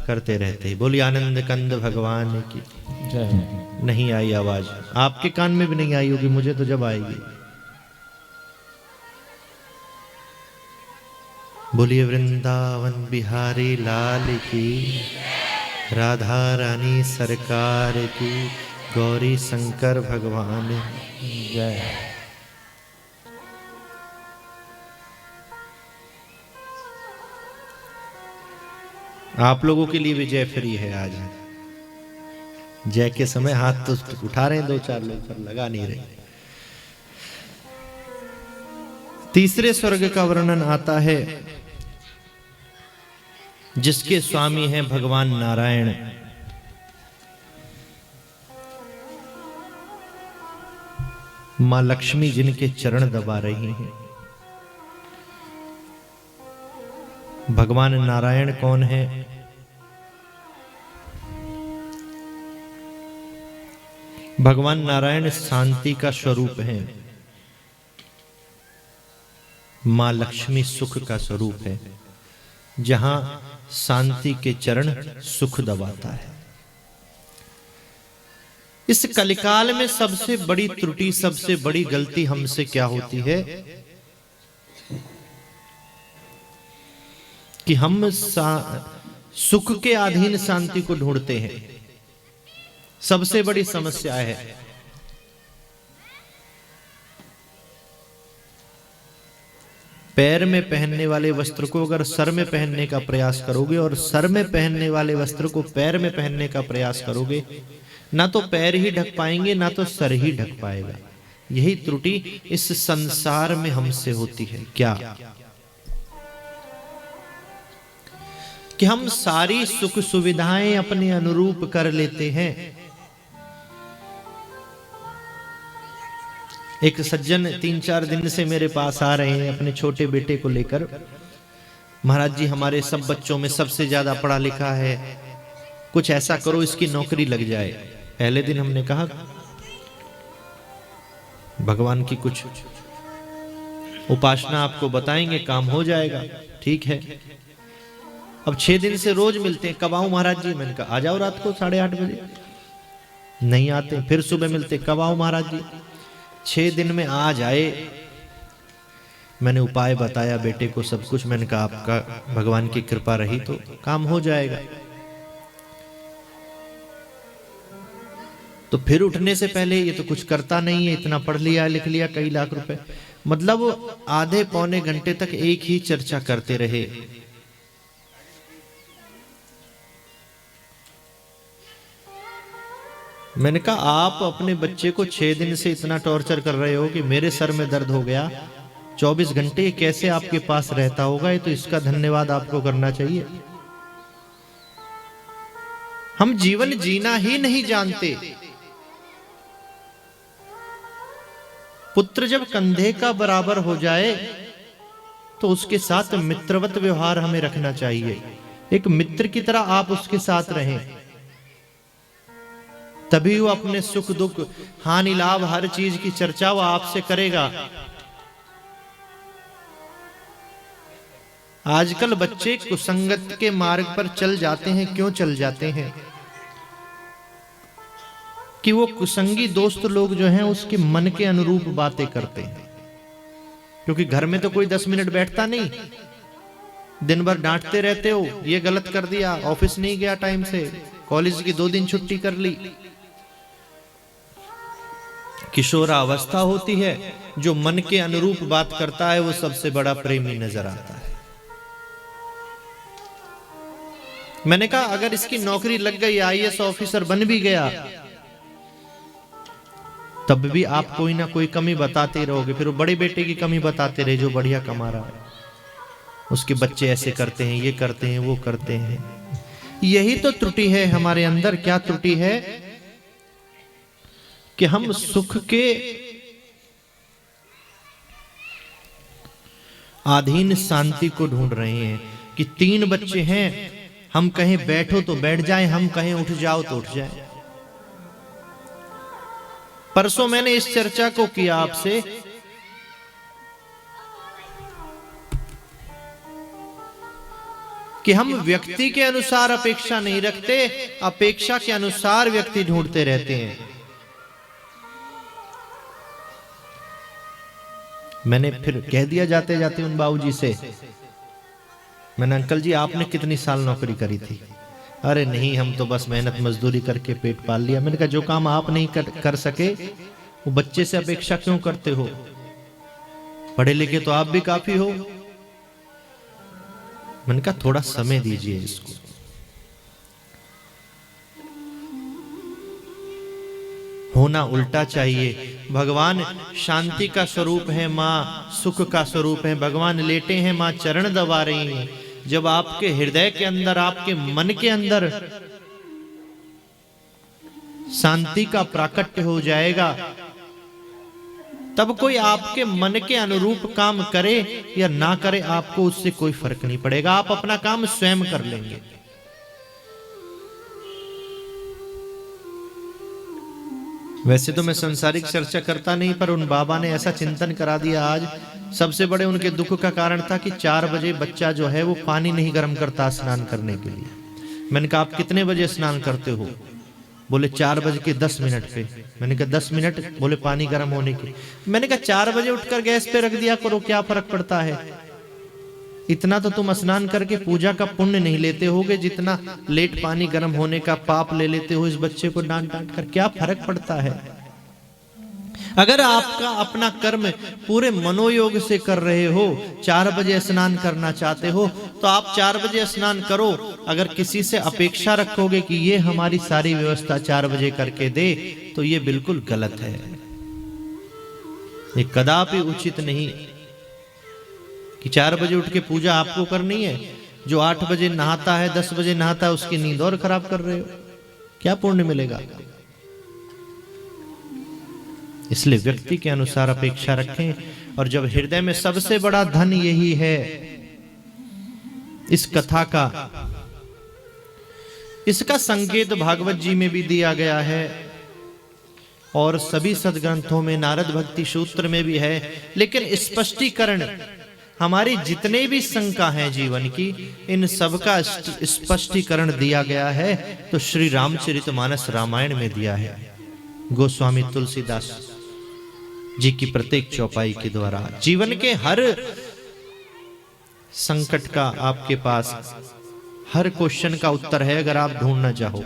Speaker 1: करते रहते। बोली आनंद कंद भगवान की
Speaker 2: जय।
Speaker 1: नहीं आई आवाज, आपके कान में भी नहीं आई होगी, मुझे तो जब आएगी। बोलिए वृंदावन बिहारी लाल की, राधा रानी सरकार की, गौरी शंकर भगवान
Speaker 2: जय।
Speaker 1: आप लोगों के लिए भी जय फ्री है आज। जय के समय हाथ तो उठा रहे हैं 2-4 लोग, पर लगा नहीं रहे। तीसरे स्वर्ग का वर्णन आता है जिसके स्वामी हैं भगवान नारायण। मां लक्ष्मी जिनके चरण दबा रही हैं। भगवान नारायण कौन है? भगवान नारायण शांति का स्वरूप है, मां लक्ष्मी सुख का स्वरूप है। जहां शांति के चरण सुख दबाता है। इस कलिकाल में सबसे बड़ी त्रुटि, सबसे बड़ी गलती हमसे क्या होती है कि हम सुख के अधीन शांति को ढूंढते हैं। सबसे बड़ी समस्या है। पैर में पहनने वाले वस्त्र को अगर सर में पहनने का प्रयास करोगे और सर में पहनने वाले वस्त्र को पैर में पहनने का प्रयास करोगे, ना तो पैर ही ढक पाएंगे ना तो सर ही ढक पाएगा। यही त्रुटि इस संसार में हमसे होती है। क्या कि हम सारी सुख सुविधाएं अपने अनुरूप कर लेते हैं। एक सज्जन 3-4 दिन से मेरे पास आ रहे हैं अपने छोटे बेटे को लेकर। महाराज जी, हमारे सब बच्चों में सबसे ज्यादा पढ़ा लिखा है, कुछ ऐसा करो इसकी नौकरी लग जाए। पहले दिन हमने कहा भगवान की कुछ उपासना आपको बताएंगे, काम हो जाएगा। ठीक है। अब 6 दिन से रोज मिलते हैं, कब आऊं महाराज जी? मैंने कहा आ जाओ रात को 8:30 बजे। नहीं आते। फिर सुबह मिलते, कब आऊं महाराज जी? 6 दिन में आ जाए। मैंने उपाय बताया बेटे को सब कुछ। मैंने कहा आपका भगवान की कृपा रही तो काम हो जाएगा। तो फिर उठने से पहले ये तो कुछ करता नहीं है, इतना पढ़ लिया लिख लिया, कई लाख रुपए। मतलब आधे पौने घंटे तक एक ही चर्चा करते रहे। मैंने कहा आप अपने बच्चे को 6 दिन से इतना टॉर्चर कर रहे हो कि मेरे सर में दर्द हो गया। 24 घंटे कैसे आपके पास रहता होगा, ये तो इसका धन्यवाद आपको करना चाहिए। हम जीवन जीना ही नहीं जानते। पुत्र जब कंधे का बराबर हो जाए तो उसके साथ मित्रवत व्यवहार हमें रखना चाहिए। एक मित्र की तरह आप उसके साथ रहें, तभी वो अपने सुख दुख हानि लाभ हर चीज की चर्चा वो आपसे करेगा। आजकल बच्चे कुसंगत के मार्ग पर चल जाते हैं। क्यों चल जाते हैं? कि वो कुसंगी दोस्त लोग जो हैं उसके मन के अनुरूप बातें करते हैं। क्योंकि घर में तो कोई 10 मिनट बैठता नहीं, दिन भर डांटते रहते हो, ये गलत कर दिया, ऑफिस नहीं गया टाइम से, कॉलेज की 2 दिन छुट्टी कर ली। किशोरावस्था होती है, जो मन के अनुरूप बात करता है वो सबसे बड़ा प्रेमी नजर आता है। मैंने कहा अगर इसकी नौकरी लग गई, IAS ऑफिसर बन भी गया, तब भी आप कोई ना कोई कमी बताते रहोगे। फिर वो बड़े बेटे की कमी बताते रहे जो बढ़िया कमा रहा है, उसके बच्चे ऐसे करते हैं, ये करते हैं, वो करते हैं। यही तो त्रुटि है हमारे अंदर। क्या त्रुटि है? कि हम सुख के अधीन शांति को ढूंढ रहे हैं। कि 3 बच्चे हैं, हम कहें बैठो तो बैठ जाए, हम कहें उठ जाओ तो उठ जाए। परसों मैंने इस चर्चा को किया आपसे कि हम व्यक्ति के अनुसार अपेक्षा नहीं रखते, अपेक्षा के अनुसार व्यक्ति ढूंढते रहते हैं। मैंने फिर कह दिया जाते जाते उन बाबूजी से, मैंने अंकल जी आपने कितनी साल नौकरी करी थी? अरे नहीं, हम तो बस मेहनत मजदूरी करके पेट पाल लिया। मैंने कहा जो काम आप नहीं कर सके वो बच्चे से अपेक्षा क्यों करते हो? पढ़े लिखे तो आप भी काफी हो। मैंने कहा थोड़ा समय दीजिए इसको। होना उल्टा चाहिए। भगवान शांति का स्वरूप है, माँ सुख का स्वरूप है। भगवान लेटे हैं, माँ चरण दबा रही हैं। जब आपके हृदय के अंदर, आपके मन के अंदर शांति का प्राकट्य हो जाएगा, तब कोई आपके मन के अनुरूप काम करे या ना करे, आपको उससे कोई फर्क नहीं पड़ेगा। आप अपना काम स्वयं कर लेंगे। वैसे तो मैं संसारिक चर्चा करता नहीं, पर उन बाबा ने ऐसा चिंतन करा दिया आज। सबसे बड़े उनके दुख का कारण था कि 4 बजे बच्चा जो है वो पानी नहीं गर्म करता स्नान करने के लिए। मैंने कहा आप कितने बजे स्नान करते हो? बोले 4:10 पे। मैंने कहा 10 मिनट? बोले पानी गर्म होने के। मैंने कहा 4 बजे उठकर गैस पे रख दिया करो, क्या फर्क पड़ता है? इतना तो तुम स्नान करके पूजा का पुण्य नहीं लेते होगे जितना लेट पानी गर्म होने का पाप ले लेते हो इस बच्चे को डांट डांट कर। क्या फर्क पड़ता है? अगर आपका अपना कर्म पूरे मनोयोग से कर रहे हो, 4 बजे स्नान करना चाहते हो तो आप 4 बजे स्नान करो। अगर किसी से अपेक्षा रखोगे कि ये हमारी सारी व्यवस्था 4 बजे करके दे, तो ये बिल्कुल गलत है। ये कदापि उचित नहीं कि 4 बजे उठ के पूजा आपको करनी है। जो 8 बजे नहाता है, 10 बजे नहाता है, उसकी नींद और खराब कर रहे हो। क्या पुण्य मिलेगा? इसलिए व्यक्ति के अनुसार अपेक्षा रखें। और जब हृदय में सबसे बड़ा धन यही है, इस कथा का, इसका संकेत भागवत जी में भी दिया गया है और सभी सदग्रंथों में, नारद भक्ति सूत्र में भी है। लेकिन स्पष्टीकरण, हमारी जितने भी शंका हैं जीवन की, इन सब का स्पष्टीकरण दिया गया है तो श्री रामचरितमानस रामायण में दिया है। गोस्वामी तुलसीदास जी की प्रत्येक चौपाई के द्वारा जीवन के हर संकट का आपके पास, हर क्वेश्चन का उत्तर है अगर आप ढूंढना चाहो।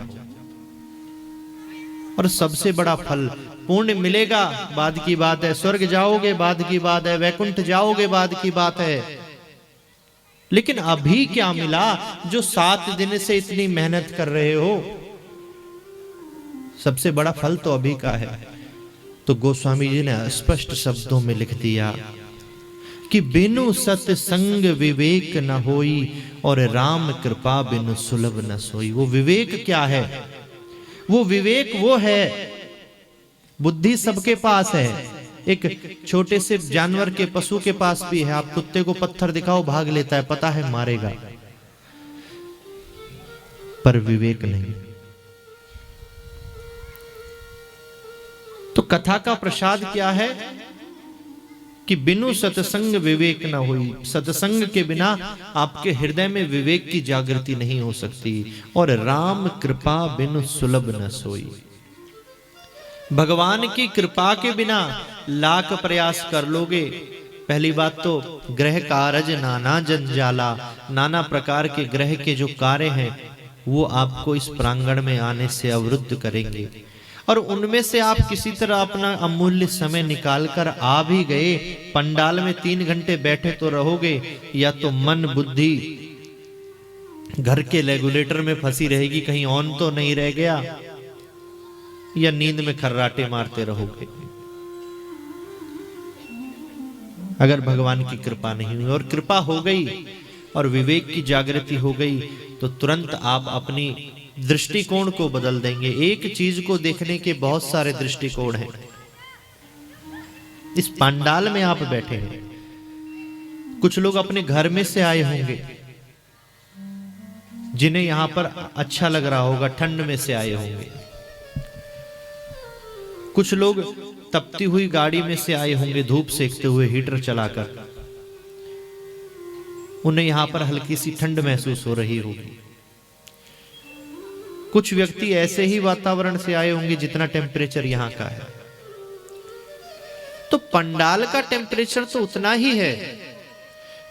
Speaker 1: और सबसे बड़ा फल पुण्य मिलेगा, बाद की बात है। स्वर्ग जाओगे, बाद की बात है। वैकुंठ जाओगे, बाद की बात है। लेकिन अभी क्या मिला जो 7 दिन से इतनी मेहनत कर रहे हो? सबसे बड़ा फल तो अभी का है। तो गोस्वामी जी ने स्पष्ट शब्दों में लिख दिया कि बिनु सत्संग विवेक न होई और राम कृपा बिनु सुलभ न सोई। वो विवेक क्या है? वो विवेक वो है, बुद्धि सबके पास है। एक छोटे से जानवर के, पशु के पास भी है। आप कुत्ते को पत्थर दिखाओ, भाग लेता है, पता है मारेगा, पर विवेक नहीं। तो कथा का प्रसाद क्या है कि बिनु सत्संग विवेक न हुई। सत्संग के बिना आपके हृदय में विवेक की जागृति नहीं हो सकती। और राम कृपा बिनु सुलभ न सोई। भगवान की कृपा के बिना लाख प्रयास कर लोगे, पहली बात तो ग्रह कारज नाना जंजाला, नाना प्रकार के ग्रह के जो कार्य हैं वो आपको इस प्रांगण में आने से अवरुद्ध करेंगे। और उनमें से आप किसी तरह अपना अमूल्य समय निकालकर आ भी गए, पंडाल में 3 घंटे बैठे तो रहोगे, या तो मन बुद्धि घर के रेगुलेटर में फंसी रहेगी, कहीं ऑन तो नहीं रह गया, या नींद में खर्राटे मारते रहोगे। अगर भगवान की कृपा नहीं हुई, और कृपा हो गई और विवेक की जागृति हो गई तो तुरंत आप अपनी दृष्टिकोण को बदल देंगे। एक चीज को देखने के बहुत सारे दृष्टिकोण हैं। इस पंडाल में आप बैठे हैं, कुछ लोग अपने घर में से आए होंगे, जिन्हें यहां पर अच्छा लग रहा होगा, ठंड में से आए होंगे। कुछ लोग तपती हुई गाड़ी में से आए होंगे, धूप सेकते हुए हीटर चलाकर, उन्हें यहां पर हल्की सी ठंड महसूस हो रही होगी। कुछ व्यक्ति ऐसे ही वातावरण से आए होंगे जितना टेम्परेचर यहां का है। तो पंडाल का टेम्परेचर तो उतना ही है,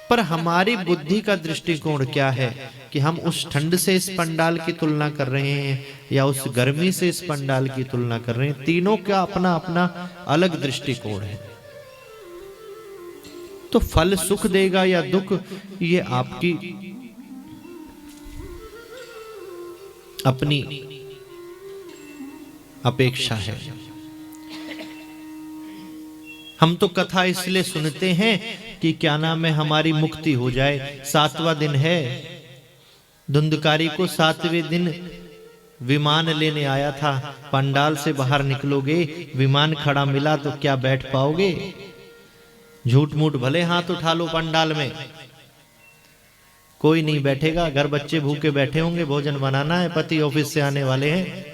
Speaker 1: पर हमारी बुद्धि का दृष्टिकोण क्या है कि हम उस ठंड से इस पंडाल की तुलना कर रहे हैं या उस गर्मी से इस पंडाल की तुलना कर रहे हैं। तीनों का अपना अपना अलग दृष्टिकोण है। तो फल सुख देगा या दुख, ये आपकी अपनी अपेक्षा है। हम तो कथा इसलिए सुनते हैं कि क्या नाम है, हमारी मुक्ति हो जाए। 7वां दिन है, धुंधकारी को 7वें दिन विमान लेने आया था। पंडाल से बाहर निकलोगे, विमान खड़ा मिला तो क्या बैठ पाओगे? झूठ मूठ भले हाथ उठा लो पंडाल में, कोई नहीं बैठेगा। घर बच्चे भूखे बैठे होंगे, भोजन बनाना है, पति ऑफिस से आने वाले हैं।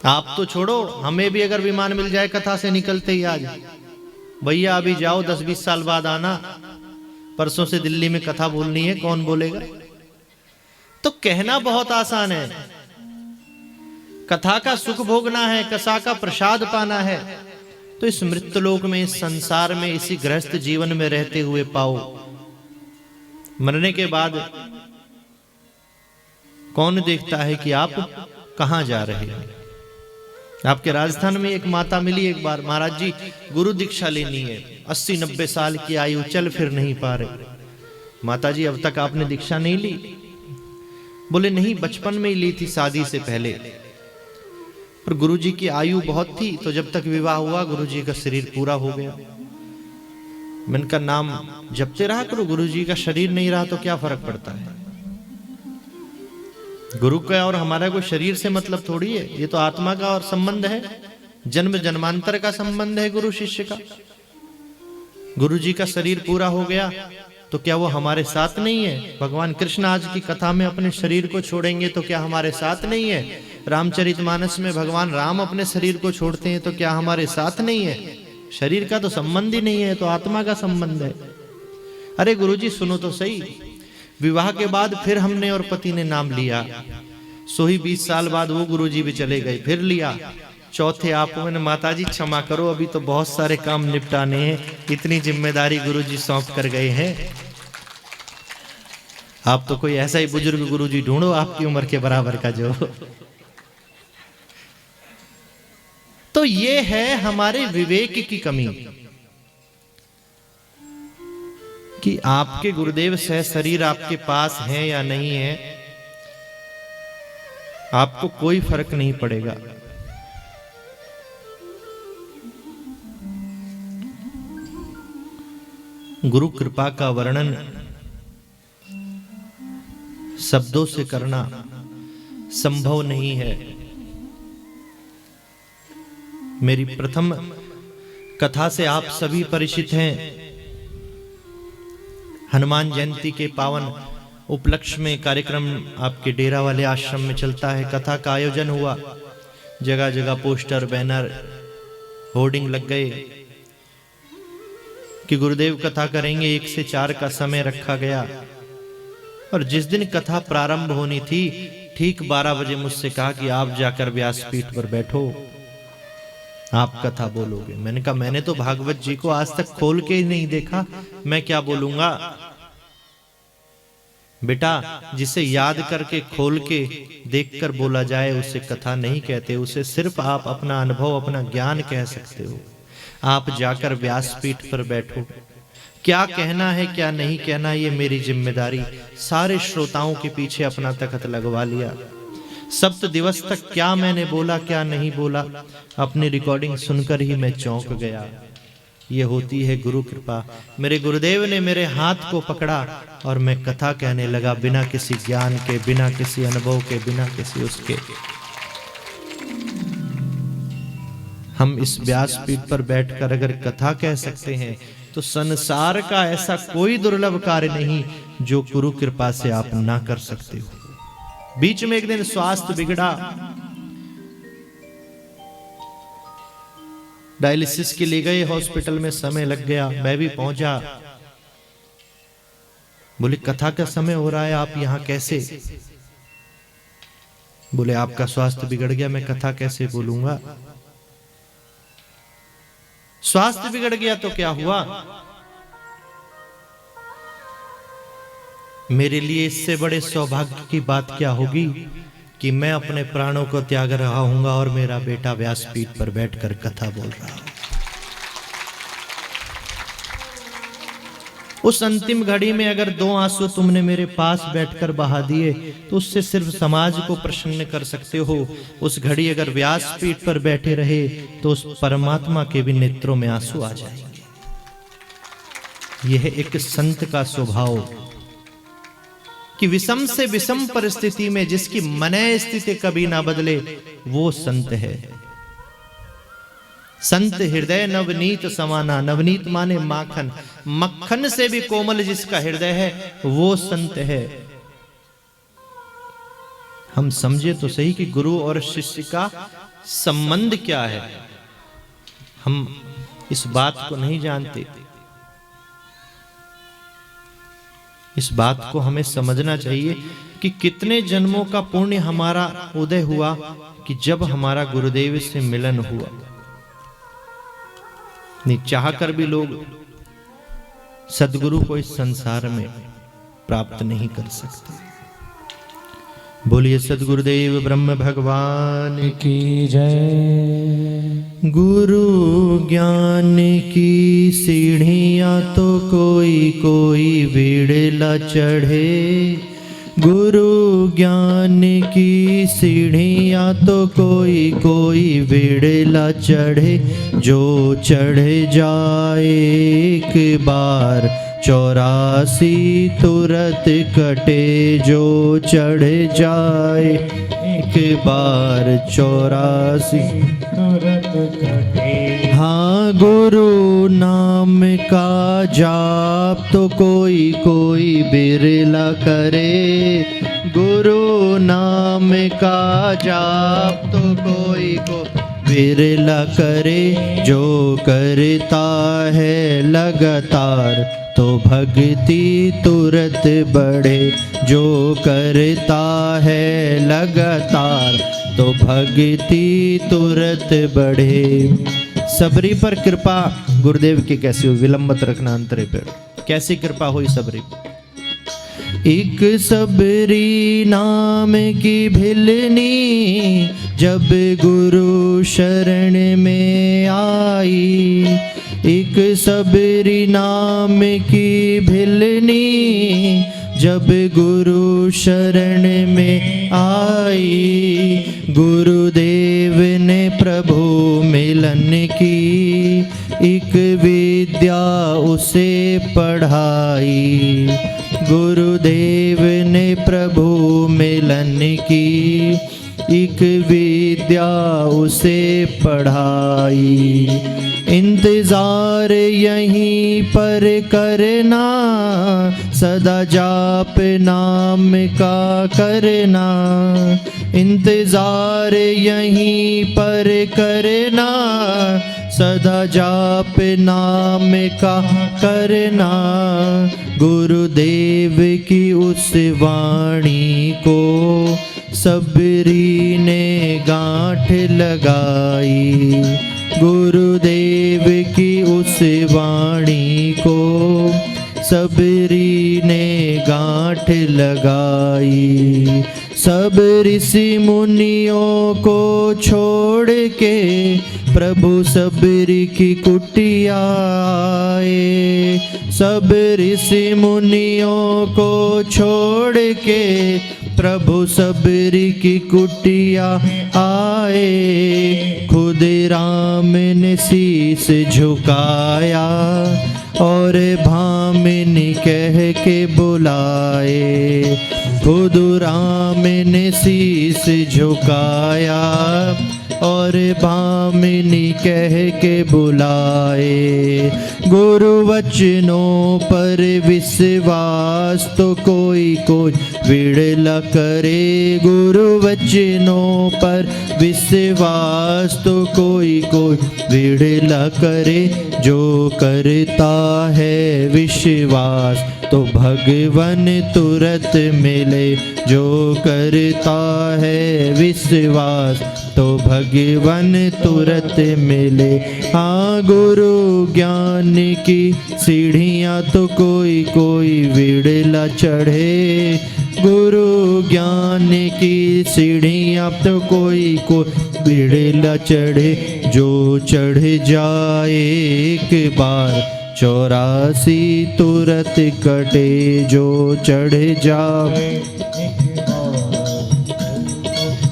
Speaker 1: आप तो छोड़ो, हमें भी अगर विमान मिल जाए कथा से निकलते ही आज, भैया अभी जाओ, 10-20 साल बाद आना, परसों से दिल्ली में कथा बोलनी है, कौन बोलेगा? तो कहना बहुत आसान है, कथा का सुख भोगना है, कथा का प्रसाद पाना है तो इस मृत्युलोक में, इस संसार में, इसी गृहस्थ जीवन में रहते हुए पाओ। मरने के बाद कौन देखता है कि आप कहां जा रहे हैं? आपके राजस्थान में एक माता मिली एक बार, महाराज जी गुरु दीक्षा लेनी है, 80-90 साल की आयु, चल फिर नहीं पा रहे। माता जी अब तक आपने दीक्षा नहीं ली? बोले नहीं, बचपन में ही ली थी, शादी से पहले, पर गुरुजी की आयु बहुत थी, तो जब तक विवाह हुआ गुरुजी का शरीर पूरा हो गया। मैंने कहा नाम जपते रहा करो, गुरुजी का शरीर नहीं रहा तो क्या फर्क पड़ता है? गुरु का और हमारा कोई शरीर से मतलब थोड़ी है, ये तो आत्मा का और संबंध है, जन्म जन्मांतर का संबंध है गुरु शिष्य का। गुरुजी का शरीर पूरा हो गया तो क्या वो हमारे साथ नहीं है? भगवान कृष्ण आज की कथा में अपने शरीर को छोड़ेंगे तो क्या हमारे साथ नहीं है? रामचरितमानस में भगवान राम अपने शरीर को छोड़ते हैं तो क्या हमारे साथ नहीं है? शरीर का तो संबंध ही नहीं है, तो आत्मा का संबंध है। अरे गुरुजी सुनो तो सही, विवाह के बाद फिर हमने और पति ने नाम लिया, सो ही 20 साल बाद वो गुरुजी भी चले गए, फिर लिया। चौथे आप, मैंने माता जी क्षमा करो, अभी तो बहुत सारे काम निपटाने हैं, इतनी जिम्मेदारी गुरुजी सौंप कर गए हैं। आप तो कोई ऐसा ही बुजुर्ग गुरुजी ढूंढो आपकी उम्र के बराबर का जो। तो ये है हमारे विवेक की कमी कि आपके गुरुदेव सह शरीर आपके पास है या नहीं है, आपको कोई फर्क नहीं पड़ेगा। गुरु कृपा का वर्णन शब्दों से करना संभव नहीं है। मेरी प्रथम कथा से आप सभी परिचित हैं। हनुमान जयंती के पावन उपलक्ष्य में कार्यक्रम आपके डेरा वाले आश्रम में चलता है। कथा का आयोजन हुआ, जगह जगह पोस्टर, बैनर, होर्डिंग लग गए कि गुरुदेव कथा करेंगे। 1 से 4 का समय रखा गया और जिस दिन कथा प्रारंभ होनी थी ठीक 12 बजे मुझसे कहा कि आप जाकर व्यासपीठ पर बैठो, आप कथा बोलोगे। मैंने कहा मैंने तो भागवत जी को आज तक खोल के ही नहीं देखा, मैं क्या बोलूंगा? बेटा, जिसे याद करके खोल के देखकर बोला जाए उसे कथा नहीं कहते, उसे सिर्फ आप अपना अनुभव, अपना ज्ञान कह सकते हो। आप जाकर व्यासपीठ पर बैठो, क्या कहना है क्या नहीं कहना ये मेरी जिम्मेदारी। सारे श्रोताओं के पीछे अपना तख्त लगवा लिया, सप्त दिवस तक क्या मैंने बोला क्या नहीं बोला, अपनी रिकॉर्डिंग सुनकर ही मैं चौंक गया। ये होती है गुरु कृपा। मेरे गुरुदेव ने मेरे हाथ को पकड़ा और मैं कथा कहने लगा, बिना किसी ज्ञान के, बिना किसी अनुभव के, बिना किसी उसके। हम इस व्यासपीठ पर बैठकर अगर कथा कह सकते हैं तो संसार का ऐसा कोई दुर्लभ कार्य नहीं जो गुरु कृपा से आप ना कर सकते हो। बीच में एक दिन स्वास्थ्य बिगड़ा, डायलिसिस के लिए गए हॉस्पिटल में, समय लग गया, मैं भी पहुंचा। बोले कथा का समय हो रहा है, आप यहां कैसे? बोले आपका स्वास्थ्य बिगड़ गया, मैं कथा कैसे बोलूंगा? स्वास्थ्य बिगड़ गया तो क्या हुआ? मेरे लिए इससे बड़े सौभाग्य की बात क्या होगी कि मैं अपने प्राणों को त्याग रहा हूंगा और मेरा बेटा व्यासपीठ पर बैठकर कथा बोल रहा है। उस अंतिम घड़ी में अगर 2 आंसू तुमने मेरे पास बैठकर बहा दिए तो उससे सिर्फ समाज को प्रसन्न कर सकते हो। उस घड़ी अगर व्यासपीठ पर बैठे रहे तो उस परमात्मा के भी नेत्रों में आंसू आ जाएंगे। यह एक संत का स्वभाव कि विषम से विषम परिस्थिति में जिसकी मनय स्थिति कभी ना बदले वो संत है। संत हृदय नवनीत समाना, नवनीत माने माखन, मक्खन से भी कोमल जिसका हृदय है वो संत है। हम समझे तो सही कि गुरु और शिष्य का संबंध क्या है, हम इस बात को नहीं जानते। इस बात को हमें समझना चाहिए कि कितने जन्मों का पुण्य हमारा उदय हुआ कि जब हमारा गुरुदेव से मिलन हुआ। नहीं चाहकर भी लोग सद्गुरु को इस संसार में प्राप्त नहीं कर सकते। बोलिए सद्गुरुदेव ब्रह्म भगवान
Speaker 2: की जय।
Speaker 1: गुरु ज्ञान की सीढ़ियां तो कोई कोई बिड़ला चढ़े, गुरु ज्ञान की सीढ़ियां तो कोई कोई बिड़ला चढ़े। जो चढ़ जाए एक बार 84 तुरंत कटे, जो चढ़ जाए एक बार 84
Speaker 2: तुरंत कटे।
Speaker 1: हाँ गुरु नाम का जाप तो कोई कोई बिरला करे, गुरु नाम का जाप तो कोई को बिरला करे। जो करता है लगातार तो भक्ति तुरंत बढ़े, जो करता है लगातार तो भक्ति तुरंत बढ़े। सबरी पर कृपा गुरुदेव की कैसी हुई, विलंबत रखना अंतरे पर, कैसी कृपा हुई सबरी? एक सबरी नाम की भिलनी जब गुरु शरण में आई, एक सबरी नाम की भिलनी जब गुरु शरण में आई। गुरुदेव ने प्रभु मिलन की एक विद्या उसे पढ़ाई, गुरुदेव ने प्रभु मिलन की एक विद्या उसे पढ़ाई। इंतजार यहीं पर करना, सदा जाप नाम का करना। इंतजार यहीं पर करना, सदा जाप नाम का करना। गुरुदेव की उस वाणी को सबरी ने गांठ लगाई, गुरुदेव की उस वाणी को सबरी ने गांठ लगाई। सब ऋषि मुनियों को छोड़ के प्रभु सबरी की कुटिया आए, सब ऋषि मुनियों को छोड़ के प्रभु सबरी की कुटिया आए, खुद राम ने शीस झुकाया और भामिनी कह के बुलाए। खुद राम ने शीस झुकाया और भामिनी कह के बुलाए। गुरु वचनों पर विश्वास तो कोई कोई विड़ला करे, गुरु वचनों पर विश्वास तो कोई कोई विड़ला करे। जो करता है विश्वास तो भगवान तुरंत मिले, जो करता है विश्वास तो भगवान तुरंत मिले। हाँ गुरु ज्ञान की सीढ़ियाँ तो कोई कोई विड़ला चढ़े, गुरु ज्ञान की सीढ़ियाँ तो कोई कोई विड़ला चढ़े। जो चढ़ जाए एक बार 84 तुरंत कटे, जो चढ़ जाए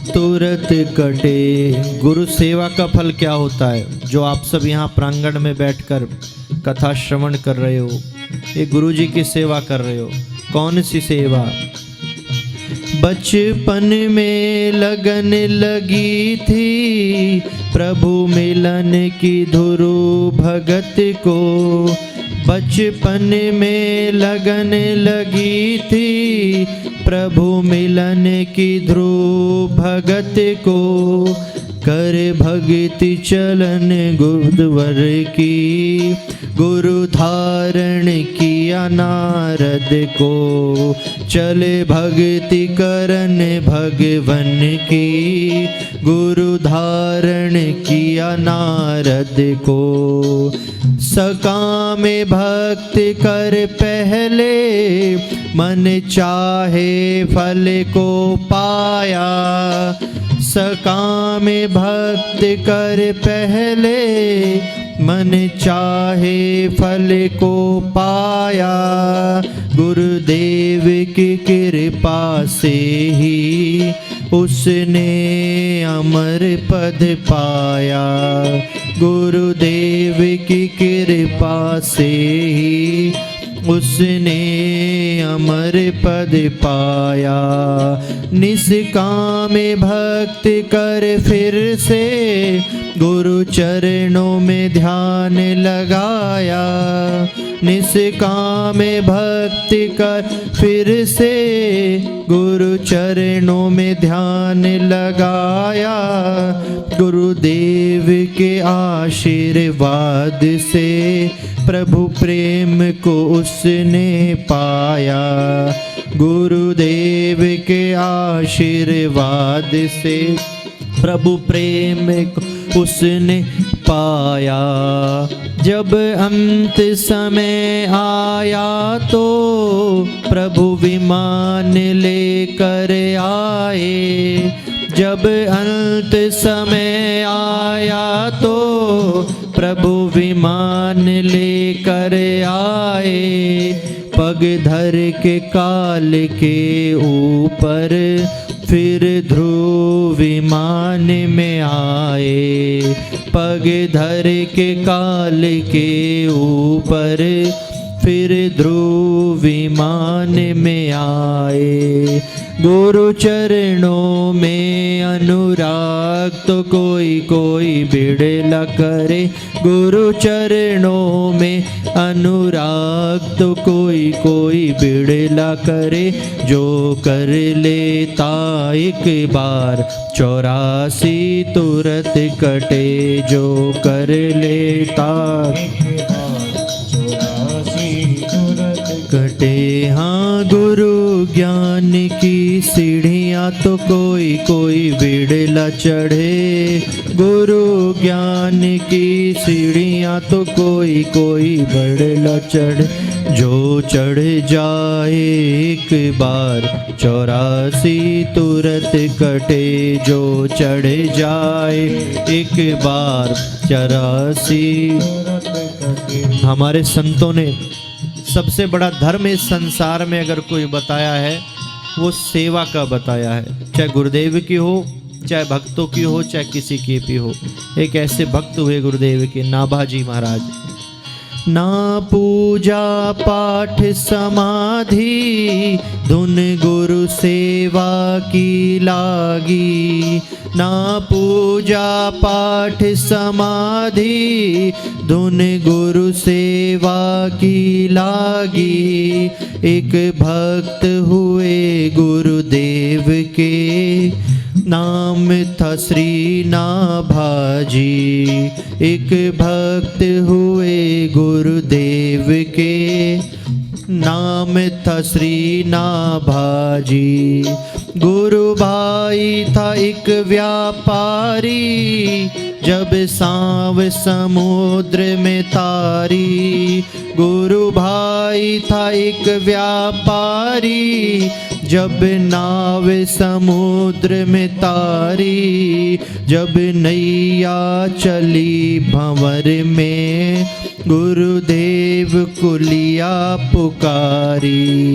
Speaker 1: तुरंत कटे। गुरु सेवा का फल क्या होता है? जो आप सब यहाँ प्रांगण में बैठकर कथा श्रवण कर रहे हो, ये गुरु जी की सेवा कर रहे हो। कौन सी सेवा? बचपन में लगन लगी थी प्रभु मिलन की धुरु भगत को, बचपन में लगन लगी थी प्रभु मिलन की ध्रुव भगत को। कर भक्ति चलन गुरुवर की, गुरु धारण किया नारद को। चले भक्ति करन भगवन की, गुरु धारण किया नारद को। सकाम भक्ति कर पहले मन चाहे फल को पाया, सकाम भक्ति कर पहले मन चाहे फल को पाया। गुरुदेव की कृपा से ही उसने अमर पद पाया, गुरुदेव की कृपा से ही उसने अमर पद पाया। निष्काम भक्ति कर फिर से गुरु चरणों में ध्यान लगाया, निष्काम भक्ति कर फिर से गुरु चरणों में ध्यान लगाया। गुरुदेव के आशीर्वाद से प्रभु प्रेम को उसने पाया, गुरुदेव के आशीर्वाद से प्रभु प्रेम को उसने पाया। जब अंत समय आया तो प्रभु विमान लेकर आए, जब अंत समय आया तो प्रभु विमान लेकर आए। पग धर के काल के ऊपर फिर ध्रुव विमान में आए, पग धर के काल के ऊपर फिर ध्रुव विमान में आए। गुरु चरणों में अनुराग तो कोई कोई बिड़ला करे, गुरु चरणों में अनुराग तो कोई कोई बिड़ला करे। जो कर लेता एक बार 84 तुरंत कटे, जो कर लेता कटे। हाँ गुरु ज्ञान की सीढ़ियाँ तो कोई कोई बिड़ला चढ़े, गुरु ज्ञान की सीढ़ियाँ तो कोई कोई बिड़ला चढ़े। जो चढ़ जाए एक बार 84 तुरंत कटे, जो चढ़ जाए एक बार 84। हमारे संतों ने सबसे बड़ा धर्म इस संसार में अगर कोई बताया है वो सेवा का बताया है, चाहे गुरुदेव की हो, चाहे भक्तों की हो, चाहे किसी की भी हो। एक ऐसे भक्त हुए गुरुदेव के, नाभाजी महाराज। ना पूजा पाठ समाधि धुन गुरु सेवा की लागी। ना पूजा पाठ समाधि धुन गुरु सेवा की लागी। एक भक्त हुए गुरुदेव के, नाम था श्री नाभाजी। एक भक्त हुए गुरुदेव के, नाम था श्री नाभाजी। गुरु भाई था एक व्यापारी, जब सांव समुद्र में तारी। गुरु भाई था एक व्यापारी, जब नाव समुद्र में तारी। जब नैया चली भंवर में, गुरुदेव को लिया पुकारी।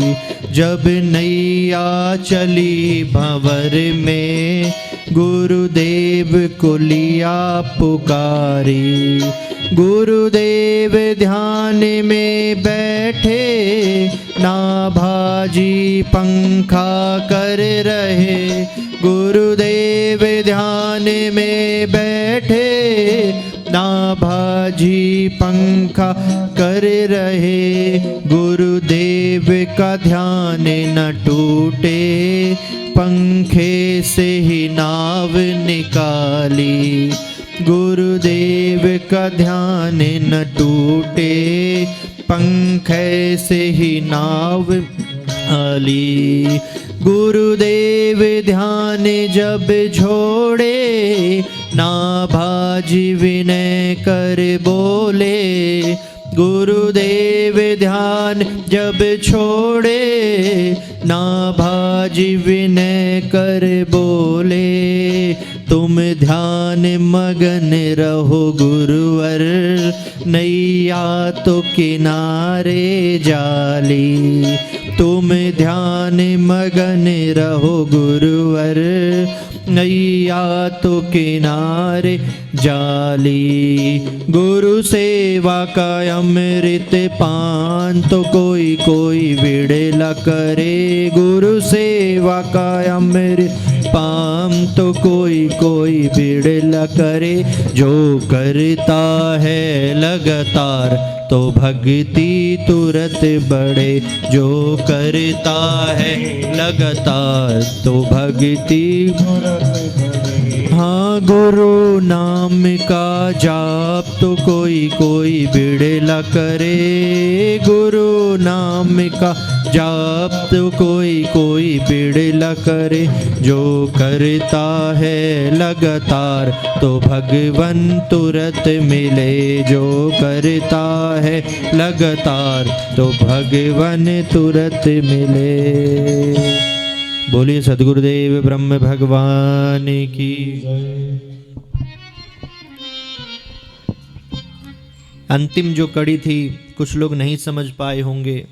Speaker 1: जब नैया चली भंवर में, गुरुदेव को लिया पुकारी। गुरुदेव ध्यान में बैठे, नाभाजी पंखा कर रहे। गुरुदेव ध्यान में बैठे, नाभाजी पंखा कर रहे। गुरुदेव का ध्यान न टूटे, पंखे से ही नाव निकाली। गुरुदेव का ध्यान न टूटे, पंखे से ही नाव आली। गुरुदेव ध्यान जब छोड़े, नाभाजी विनय कर बोले। गुरुदेव ध्यान जब छोड़े, नाभाजी विनय कर बोले। तुम ध्यान मगन रहो गुरुवर, नैया तो किनारे जाली। तुम ध्यान मगन रहो गुरुवर, नैया तो किनारे जाली। गुरु सेवा का अमृत पान तो कोई कोई विड़ला करे। गुरु सेवा का अमृत पान तो कोई कोई विड़ला करे। जो करता है लगातार तो भक्ति तुरंत बढ़े। जो करता है लगातार तो भक्ति हाँ, गुरु नाम का जाप तो कोई कोई बिड़ला करे। गुरु नाम का जाप तो कोई कोई बिड़ला करे। जो करता है लगातार तो भगवन तुरंत मिले। जो करता है लगातार तो भगवन तुरंत मिले। बोलिए सद्गुरुदेव ब्रह्म भगवान की। अंतिम जो कड़ी थी कुछ लोग नहीं समझ पाए होंगे।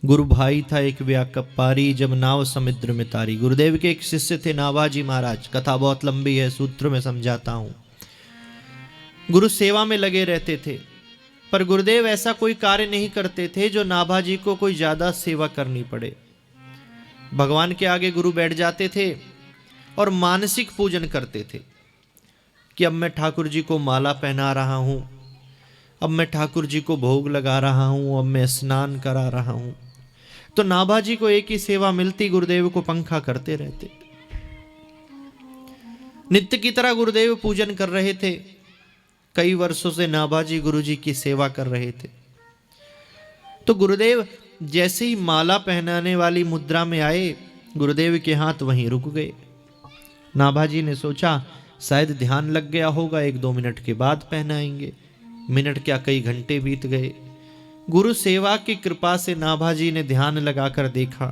Speaker 1: गुरु भाई था एक व्यापारी, जब नाव समुद्र में तारी। गुरुदेव के एक शिष्य थे नाभाजी महाराज। कथा बहुत लंबी है, सूत्र में समझाता हूं। गुरु सेवा में लगे रहते थे, पर गुरुदेव ऐसा कोई कार्य नहीं करते थे जो नाभाजी को कोई ज्यादा सेवा करनी पड़े। भगवान के आगे गुरु बैठ जाते थे और मानसिक पूजन करते थे कि अब मैं ठाकुर जी को माला पहना रहा हूं, अब मैं ठाकुर जी को भोग लगा रहा हूं, अब मैं स्नान करा रहा हूं। तो नाभाजी को एक ही सेवा मिलती, गुरुदेव को पंखा करते रहते। नित्य की तरह गुरुदेव पूजन कर रहे थे। कई वर्षों से नाभाजी गुरु जी की सेवा कर रहे थे। तो गुरुदेव जैसे ही माला पहनाने वाली मुद्रा में आए, गुरुदेव के हाथ वहीं रुक गए। नाभाजी ने सोचा शायद ध्यान लग गया होगा, 1-2 मिनट के बाद पहनाएंगे। मिनट क्या कई घंटे बीत गए। गुरु सेवा की कृपा से नाभाजी ने ध्यान लगाकर देखा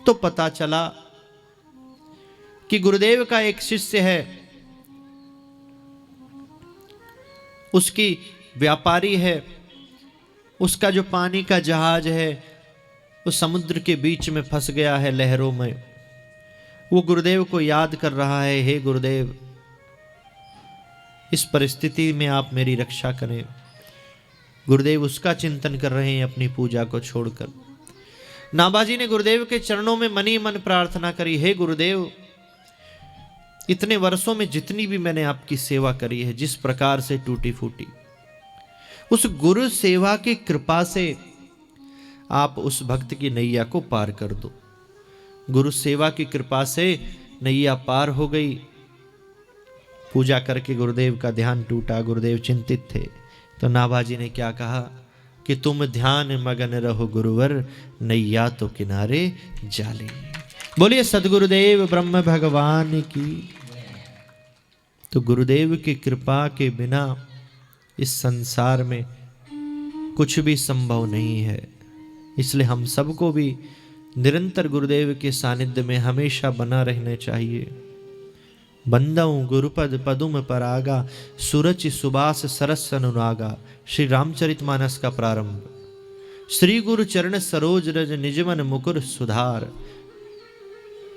Speaker 1: तो पता चला कि गुरुदेव का एक शिष्य है, उसकी व्यापारी है, उसका जो पानी का जहाज है उस समुद्र के बीच में फंस गया है लहरों में, वो गुरुदेव को याद कर रहा है, हे गुरुदेव इस परिस्थिति में आप मेरी रक्षा करें। गुरुदेव उसका चिंतन कर रहे हैं अपनी पूजा को छोड़कर। नाभाजी ने गुरुदेव के चरणों में मनी मन प्रार्थना करी, हे गुरुदेव इतने वर्षों में जितनी भी मैंने आपकी सेवा करी है, जिस प्रकार से टूटी फूटी, उस गुरु सेवा की कृपा से आप उस भक्त की नैया को पार कर दो। गुरु सेवा की कृपा से नैया पार हो गई। पूजा करके गुरुदेव का ध्यान टूटा, गुरुदेव चिंतित थे। तो नाभाजी ने क्या कहा कि तुम ध्यान मगन रहो गुरुवर, नैया तो किनारे जाले। बोलिए सदगुरुदेव ब्रह्म भगवान की। तो गुरुदेव की कृपा के बिना इस संसार में कुछ भी संभव नहीं है। इसलिए हम सबको भी निरंतर गुरुदेव के सानिध्य में हमेशा बना रहना चाहिए। बंदऊ गुरुपद पदुम परागा, सुरचि सुबास सरस अनुरागा। श्री रामचरितमानस का प्रारंभ। श्री गुरु चरण सरोज रज निजमन मुकुर सुधार।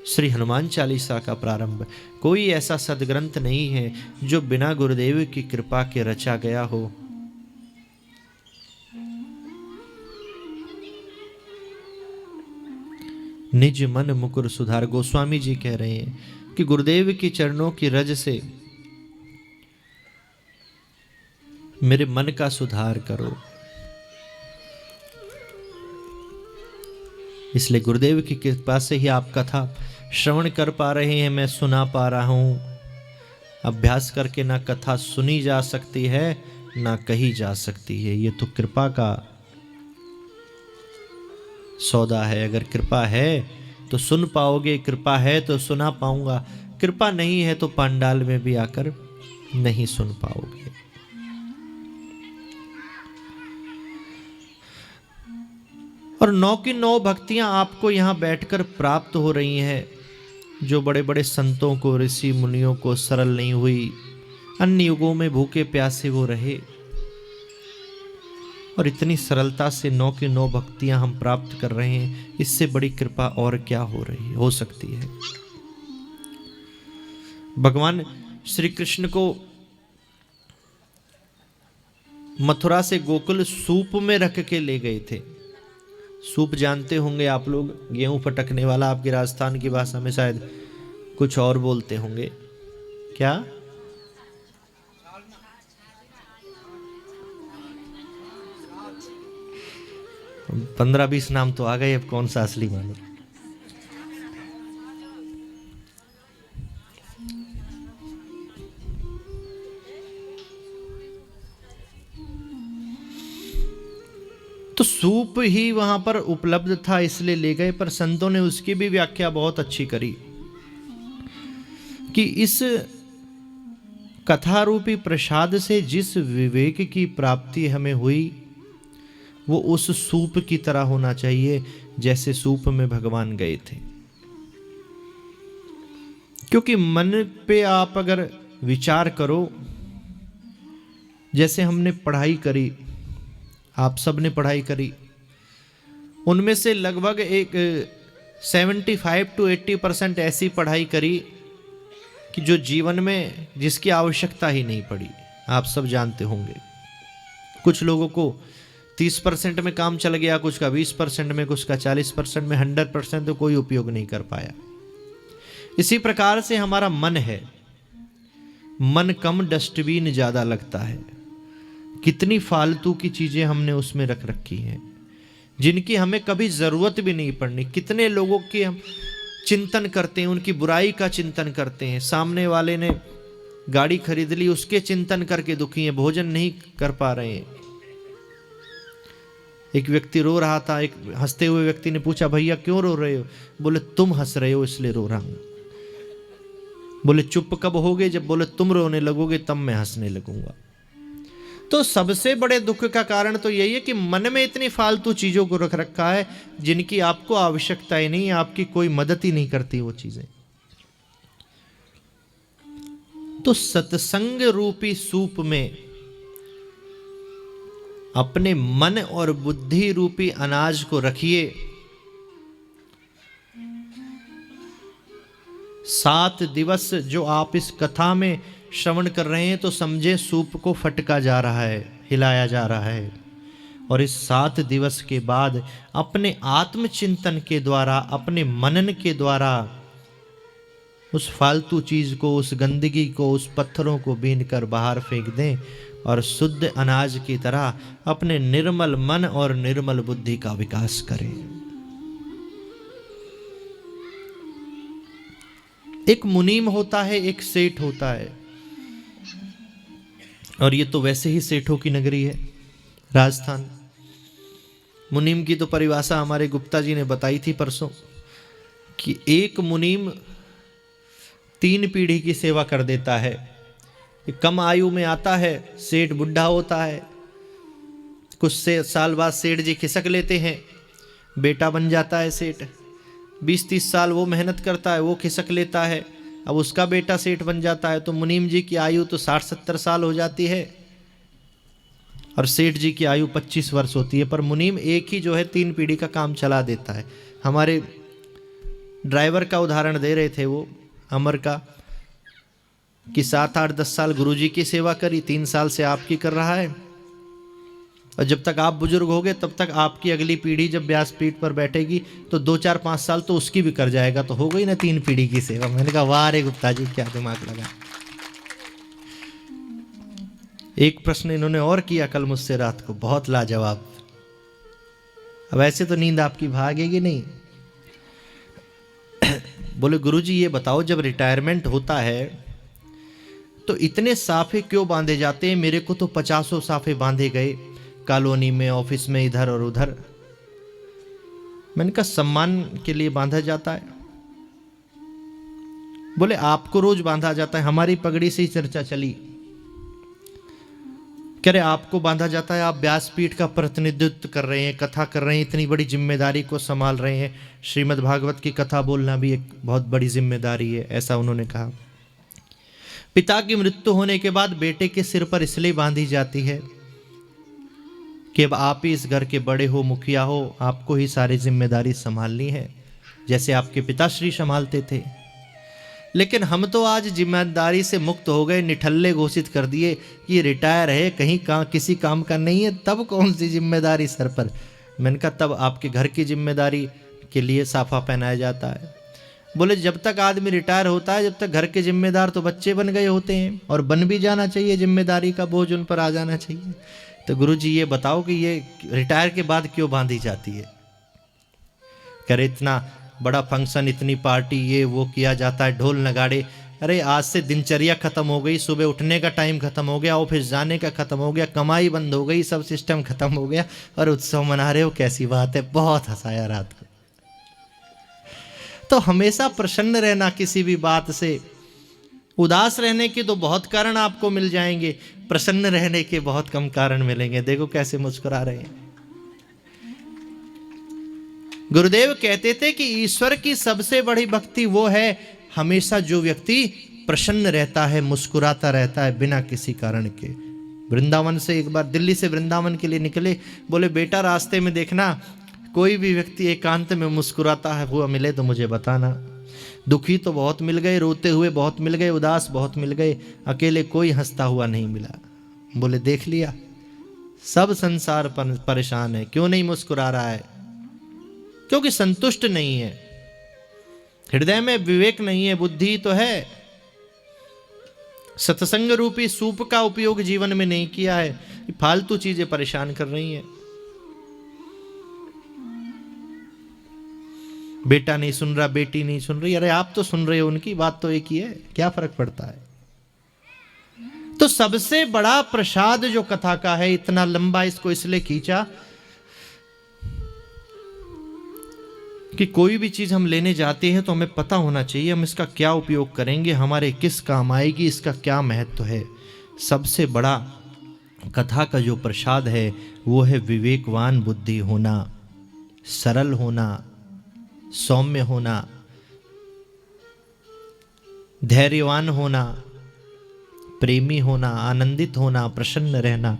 Speaker 1: श्री हनुमान चालीसा का प्रारंभ। कोई ऐसा सदग्रंथ नहीं है जो बिना गुरुदेव की कृपा के रचा गया हो। निज मन मुकुर सुधार। गोस्वामी जी कह रहे हैं कि गुरुदेव की चरणों की रज से मेरे मन का सुधार करो। इसलिए गुरुदेव की कृपा से ही आप कथा श्रवण कर पा रहे हैं, मैं सुना पा रहा हूं। अभ्यास करके ना कथा सुनी जा सकती है ना कही जा सकती है। ये तो कृपा का सौदा है। अगर कृपा है तो सुन पाओगे, कृपा है तो सुना पाऊंगा, कृपा नहीं है तो पंडाल में भी आकर नहीं सुन पाओगे। और 9 की 9 भक्तियां आपको यहां बैठकर प्राप्त हो रही हैं, जो बड़े बड़े संतों को, ऋषि मुनियों को सरल नहीं हुई। अन्य युगों में भूखे प्यासे वो रहे और इतनी सरलता से 9 की 9 भक्तियां हम प्राप्त कर रहे हैं। इससे बड़ी कृपा और क्या हो सकती है। भगवान श्री कृष्ण को मथुरा से गोकुल सूप में रख के ले गए थे। सूप जानते होंगे आप लोग, गेहूं फटकने वाला। आपकी राजस्थान की भाषा में शायद कुछ और बोलते होंगे। क्या? पंद्रह 20 नाम तो आ गए, अब कौन सा असली मालूम। तो सूप ही वहां पर उपलब्ध था इसलिए ले गए, पर संतों ने उसकी भी व्याख्या बहुत अच्छी करी कि इस कथारूपी प्रसाद से जिस विवेक की प्राप्ति हमें हुई वो उस सूप की तरह होना चाहिए जैसे सूप में भगवान गए थे। क्योंकि मन पे आप अगर विचार करो, जैसे हमने पढ़ाई करी, आप सब ने पढ़ाई करी, उनमें से लगभग एक 75 to 80% ऐसी पढ़ाई करी कि जो जीवन में जिसकी आवश्यकता ही नहीं पड़ी। आप सब जानते होंगे। कुछ लोगों को 30% में काम चल गया, कुछ का 20% में, कुछ का 40% में, 100% तो कोई उपयोग नहीं कर पाया। इसी प्रकार से हमारा मन है। मन कम, डस्टबिन ज्यादा लगता है। कितनी फालतू की चीजें हमने उसमें रख रखी हैं जिनकी हमें कभी जरूरत भी नहीं पड़नी। कितने लोगों की हम चिंतन करते हैं, उनकी बुराई का चिंतन करते हैं। सामने वाले ने गाड़ी खरीद ली, उसके चिंतन करके दुखी हैं, भोजन नहीं कर पा रहे हैं। एक व्यक्ति रो रहा था, एक हंसते हुए व्यक्ति ने पूछा, भैया क्यों रो रहे हो? बोले तुम हंस रहे हो इसलिए रो रहा हूं। बोले चुप कब होगे? जब बोले तुम रोने लगोगे तब मैं हंसने लगूंगा। तो सबसे बड़े दुख का कारण तो यही है कि मन में इतनी फालतू चीजों को रख रखा है जिनकी आपको आवश्यकता ही नहीं, आपकी कोई मदद ही नहीं करती वो चीजें। तो सत्संग रूपी सूप में अपने मन और बुद्धि रूपी अनाज को रखिए 7 दिवस जो आप इस कथा में श्रवण कर रहे हैं तो समझे सूप को फटका जा रहा है, हिलाया जा रहा है। और इस 7 दिवस के बाद अपने आत्मचिंतन के द्वारा, अपने मनन के द्वारा उस फालतू चीज को, उस गंदगी को, उस पत्थरों को बीन कर बाहर फेंक दें और शुद्ध अनाज की तरह अपने निर्मल मन और निर्मल बुद्धि का विकास करें। एक मुनीम होता है, एक सेठ होता है, और ये तो वैसे ही सेठों की नगरी है राजस्थान। मुनीम की तो परिभाषा हमारे गुप्ता जी ने बताई थी परसों कि एक मुनीम 3 पीढ़ी की सेवा कर देता है। कम आयु में आता है, सेठ बुढ़ा होता है, कुछ से साल बाद सेठ जी खिसक लेते हैं, बेटा बन जाता है सेठ। 20-30 साल वो मेहनत करता है, वो खिसक लेता है, अब उसका बेटा सेठ बन जाता है। तो मुनीम जी की आयु तो 60-70 साल हो जाती है और सेठ जी की आयु 25 वर्ष होती है। पर मुनीम एक ही जो है 3 पीढ़ी का काम चला देता है। हमारे ड्राइवर का उदाहरण दे रहे थे वो अमर का, कि 7-8-10 साल गुरुजी की सेवा करी, 3 साल से आपकी कर रहा है, और जब तक आप बुजुर्ग होगे तब तक आपकी अगली पीढ़ी जब व्यासपीठ पर बैठेगी तो 2-4-5 साल तो उसकी भी कर जाएगा, तो हो गई ना 3 पीढ़ी की सेवा। मैंने कहा वाह रे गुप्ता जी, क्या दिमाग लगा। एक प्रश्न इन्होंने और किया कल मुझसे रात को, बहुत लाजवाब। अब ऐसे तो नींद आपकी भागेगी नहीं। बोले गुरुजी ये बताओ, जब रिटायरमेंट होता है तो इतने साफे क्यों बांधे जाते हैं? मेरे को तो 50 साफे बांधे गए कॉलोनी में, ऑफिस में, इधर और उधर। मैंने कहा सम्मान के लिए बांधा जाता है। बोले आपको रोज बांधा जाता है, हमारी पगड़ी से ही चर्चा चली। कह रहे आपको बांधा जाता है, आप व्यासपीठ का प्रतिनिधित्व कर रहे हैं, कथा कर रहे हैं, इतनी बड़ी जिम्मेदारी को संभाल रहे हैं। श्रीमद् भागवत की कथा बोलना भी एक बहुत बड़ी जिम्मेदारी है, ऐसा उन्होंने कहा। पिता की मृत्यु होने के बाद बेटे के सिर पर इसलिए बांधी जाती है कि अब आप ही इस घर के बड़े हो, मुखिया हो, आपको ही सारी जिम्मेदारी संभालनी है, जैसे आपके पिताश्री संभालते थे। लेकिन हम तो आज जिम्मेदारी से मुक्त हो गए, निठल्ले घोषित कर दिए कि ये रिटायर है, कहीं किसी काम का नहीं है, तब कौन सी जिम्मेदारी सर पर। मैंने कहा तब आपके घर की जिम्मेदारी के लिए साफा पहनाया जाता है। बोले जब तक आदमी रिटायर होता है, जब तक घर के जिम्मेदार तो बच्चे बन गए होते हैं, और बन भी जाना चाहिए, जिम्मेदारी का बोझ उन पर आ जाना चाहिए। तो गुरुजी ये बताओ कि ये रिटायर के बाद क्यों बांधी जाती है? कह रहे इतना बड़ा फंक्शन, इतनी पार्टी, ये वो किया जाता है, ढोल नगाड़े। अरे आज से दिनचर्या खत्म हो गई, सुबह उठने का टाइम खत्म हो गया, ऑफिस जाने का खत्म हो गया, कमाई बंद हो गई, सब सिस्टम खत्म हो गया, और उत्सव मना रहे हो, कैसी बात है। बहुत हंसाया रात को। तो हमेशा प्रसन्न रहना किसी भी बात से। उदास रहने के तो बहुत कारण आपको मिल जाएंगे, प्रसन्न रहने के बहुत कम कारण मिलेंगे। देखो कैसे मुस्कुरा रहे हैं। गुरुदेव कहते थे कि ईश्वर की सबसे बड़ी भक्ति वो है हमेशा जो व्यक्ति प्रसन्न रहता है, मुस्कुराता रहता है बिना किसी कारण के। वृंदावन से एक बार, दिल्ली से वृंदावन के लिए निकले, बोले बेटा रास्ते में देखना कोई भी व्यक्ति एकांत में मुस्कुराता है हुआ मिले तो मुझे बताना। दुखी तो बहुत मिल गए, रोते हुए बहुत मिल गए, उदास बहुत मिल गए, अकेले कोई हंसता हुआ नहीं मिला। बोले देख लिया, सब संसार परेशान है, क्यों नहीं मुस्कुरा रहा है? क्योंकि संतुष्ट नहीं है, हृदय में विवेक नहीं है, बुद्धि तो है, सत्संग रूपी सूप का उपयोग जीवन में नहीं किया है, फालतू चीजें परेशान कर रही हैं। बेटा नहीं सुन रहा, बेटी नहीं सुन रही, अरे आप तो सुन रहे हो, उनकी बात तो एक ही है, क्या फर्क पड़ता है? तो सबसे बड़ा प्रसाद जो कथा का है, इतना लंबा इसको इसलिए खींचा कि कोई भी चीज हम लेने जाते हैं तो हमें पता होना चाहिए हम इसका क्या उपयोग करेंगे, हमारे किस काम आएगी, इसका क्या महत्व है। सबसे बड़ा कथा का जो प्रसाद है वो है विवेकवान बुद्धि होना, सरल होना, सौम्य होना, धैर्यवान होना, प्रेमी होना, आनंदित होना, प्रसन्न रहना।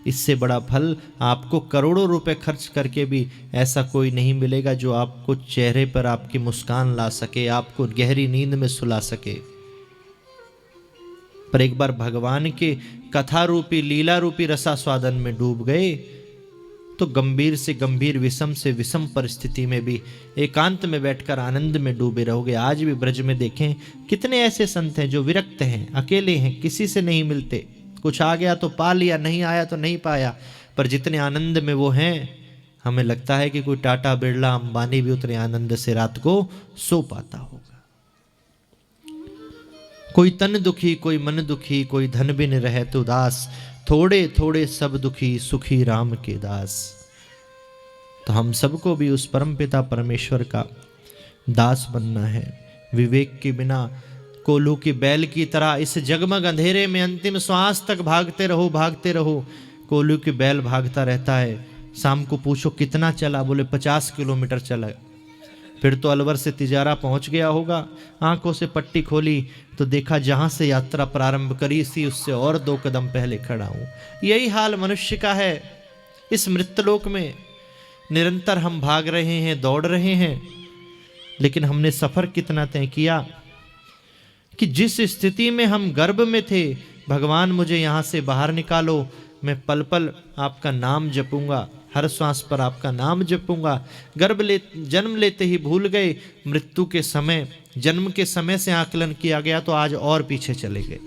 Speaker 1: इससे बड़ा फल आपको करोड़ों रुपए खर्च करके भी ऐसा कोई नहीं मिलेगा जो आपको चेहरे पर आपकी मुस्कान ला सके, आपको गहरी नींद में सुला सके। पर एक बार भगवान के कथा रूपी लीला रूपी रसास्वादन में डूब गए तो गंभीर से गंभीर, विषम से विषम परिस्थिति में भी एकांत में बैठकर आनंद में डूबे रहोगे। आज भी ब्रज में देखें कितने ऐसे संत हैं जो विरक्त हैं, अकेले हैं, किसी से नहीं मिलते। कुछ आ गया तो पा लिया, नहीं आया तो नहीं पाया, पर जितने आनंद में वो हैं, हमें लगता है कि कोई टाटा बिरला अंबानी भी उतने आनंद से रात को सो पाता होगा। कोई तन दुखी, कोई मन दुखी, कोई धन बिन रहत उदास, थोड़े थोड़े सब दुखी, सुखी राम के दास। तो हम सबको भी उस परमपिता परमेश्वर का दास बनना है। विवेक के बिना कोल्हू की बैल की तरह इस जगमग अंधेरे में अंतिम श्वास तक भागते रहो, भागते रहो। कोल्हू की बैल भागता रहता है, शाम को पूछो कितना चला, बोले 50 किलोमीटर चला। फिर तो अलवर से तिजारा पहुंच गया होगा। आंखों से पट्टी खोली तो देखा जहां से यात्रा प्रारंभ करी सी उससे और 2 कदम पहले खड़ा हूं। यही हाल मनुष्य का है। इस मृत्यलोक में निरंतर हम भाग रहे हैं, दौड़ रहे हैं, लेकिन हमने सफर कितना तय किया कि जिस स्थिति में हम गर्भ में थे, भगवान मुझे यहां से बाहर निकालो, मैं पल पल आपका नाम जपूंगा, हर श्वास पर आपका नाम जपूंगा। जन्म लेते ही भूल गए, मृत्यु के समय, जन्म के समय से आकलन किया गया तो आज और पीछे चले गए।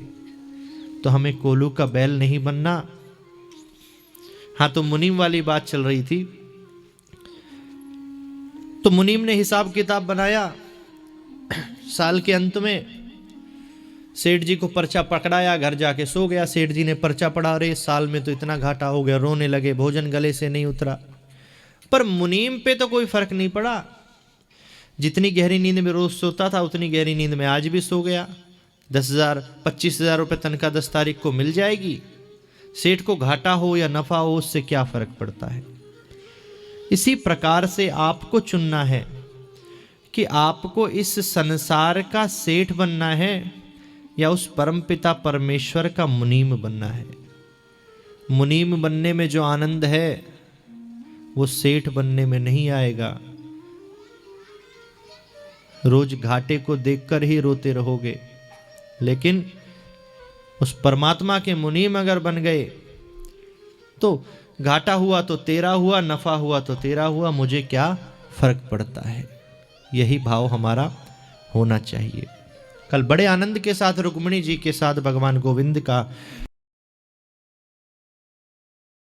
Speaker 1: तो हमें कोल्हू का बैल नहीं बनना। हाँ, तो मुनीम वाली बात चल रही थी। तो मुनीम ने हिसाब किताब बनाया। साल के अंत में सेठ जी को पर्चा पकड़ाया, घर जाके सो गया। सेठ जी ने पर्चा पढ़ा, रहे साल में तो इतना घाटा हो गया, रोने लगे, भोजन गले से नहीं उतरा। पर मुनीम पे तो कोई फर्क नहीं पड़ा। जितनी गहरी नींद में रोज सोता था उतनी गहरी नींद में आज भी सो गया। 10,000 25,000 रुपये तनख्वाह 10 तारीख को मिल जाएगी। सेठ को घाटा हो या नफा हो, उससे क्या फर्क पड़ता है। इसी प्रकार से आपको चुनना है कि आपको इस संसार का सेठ बनना है या उस परमपिता परमेश्वर का मुनीम बनना है। मुनीम बनने में जो आनंद है वो सेठ बनने में नहीं आएगा। रोज घाटे को देखकर ही रोते रहोगे, लेकिन उस परमात्मा के मुनीम अगर बन गए तो घाटा हुआ तो तेरा हुआ, नफा हुआ तो तेरा हुआ, मुझे क्या फर्क पड़ता है। यही भाव हमारा होना चाहिए। कल बड़े आनंद के साथ रुक्मिणी जी के साथ भगवान गोविंद का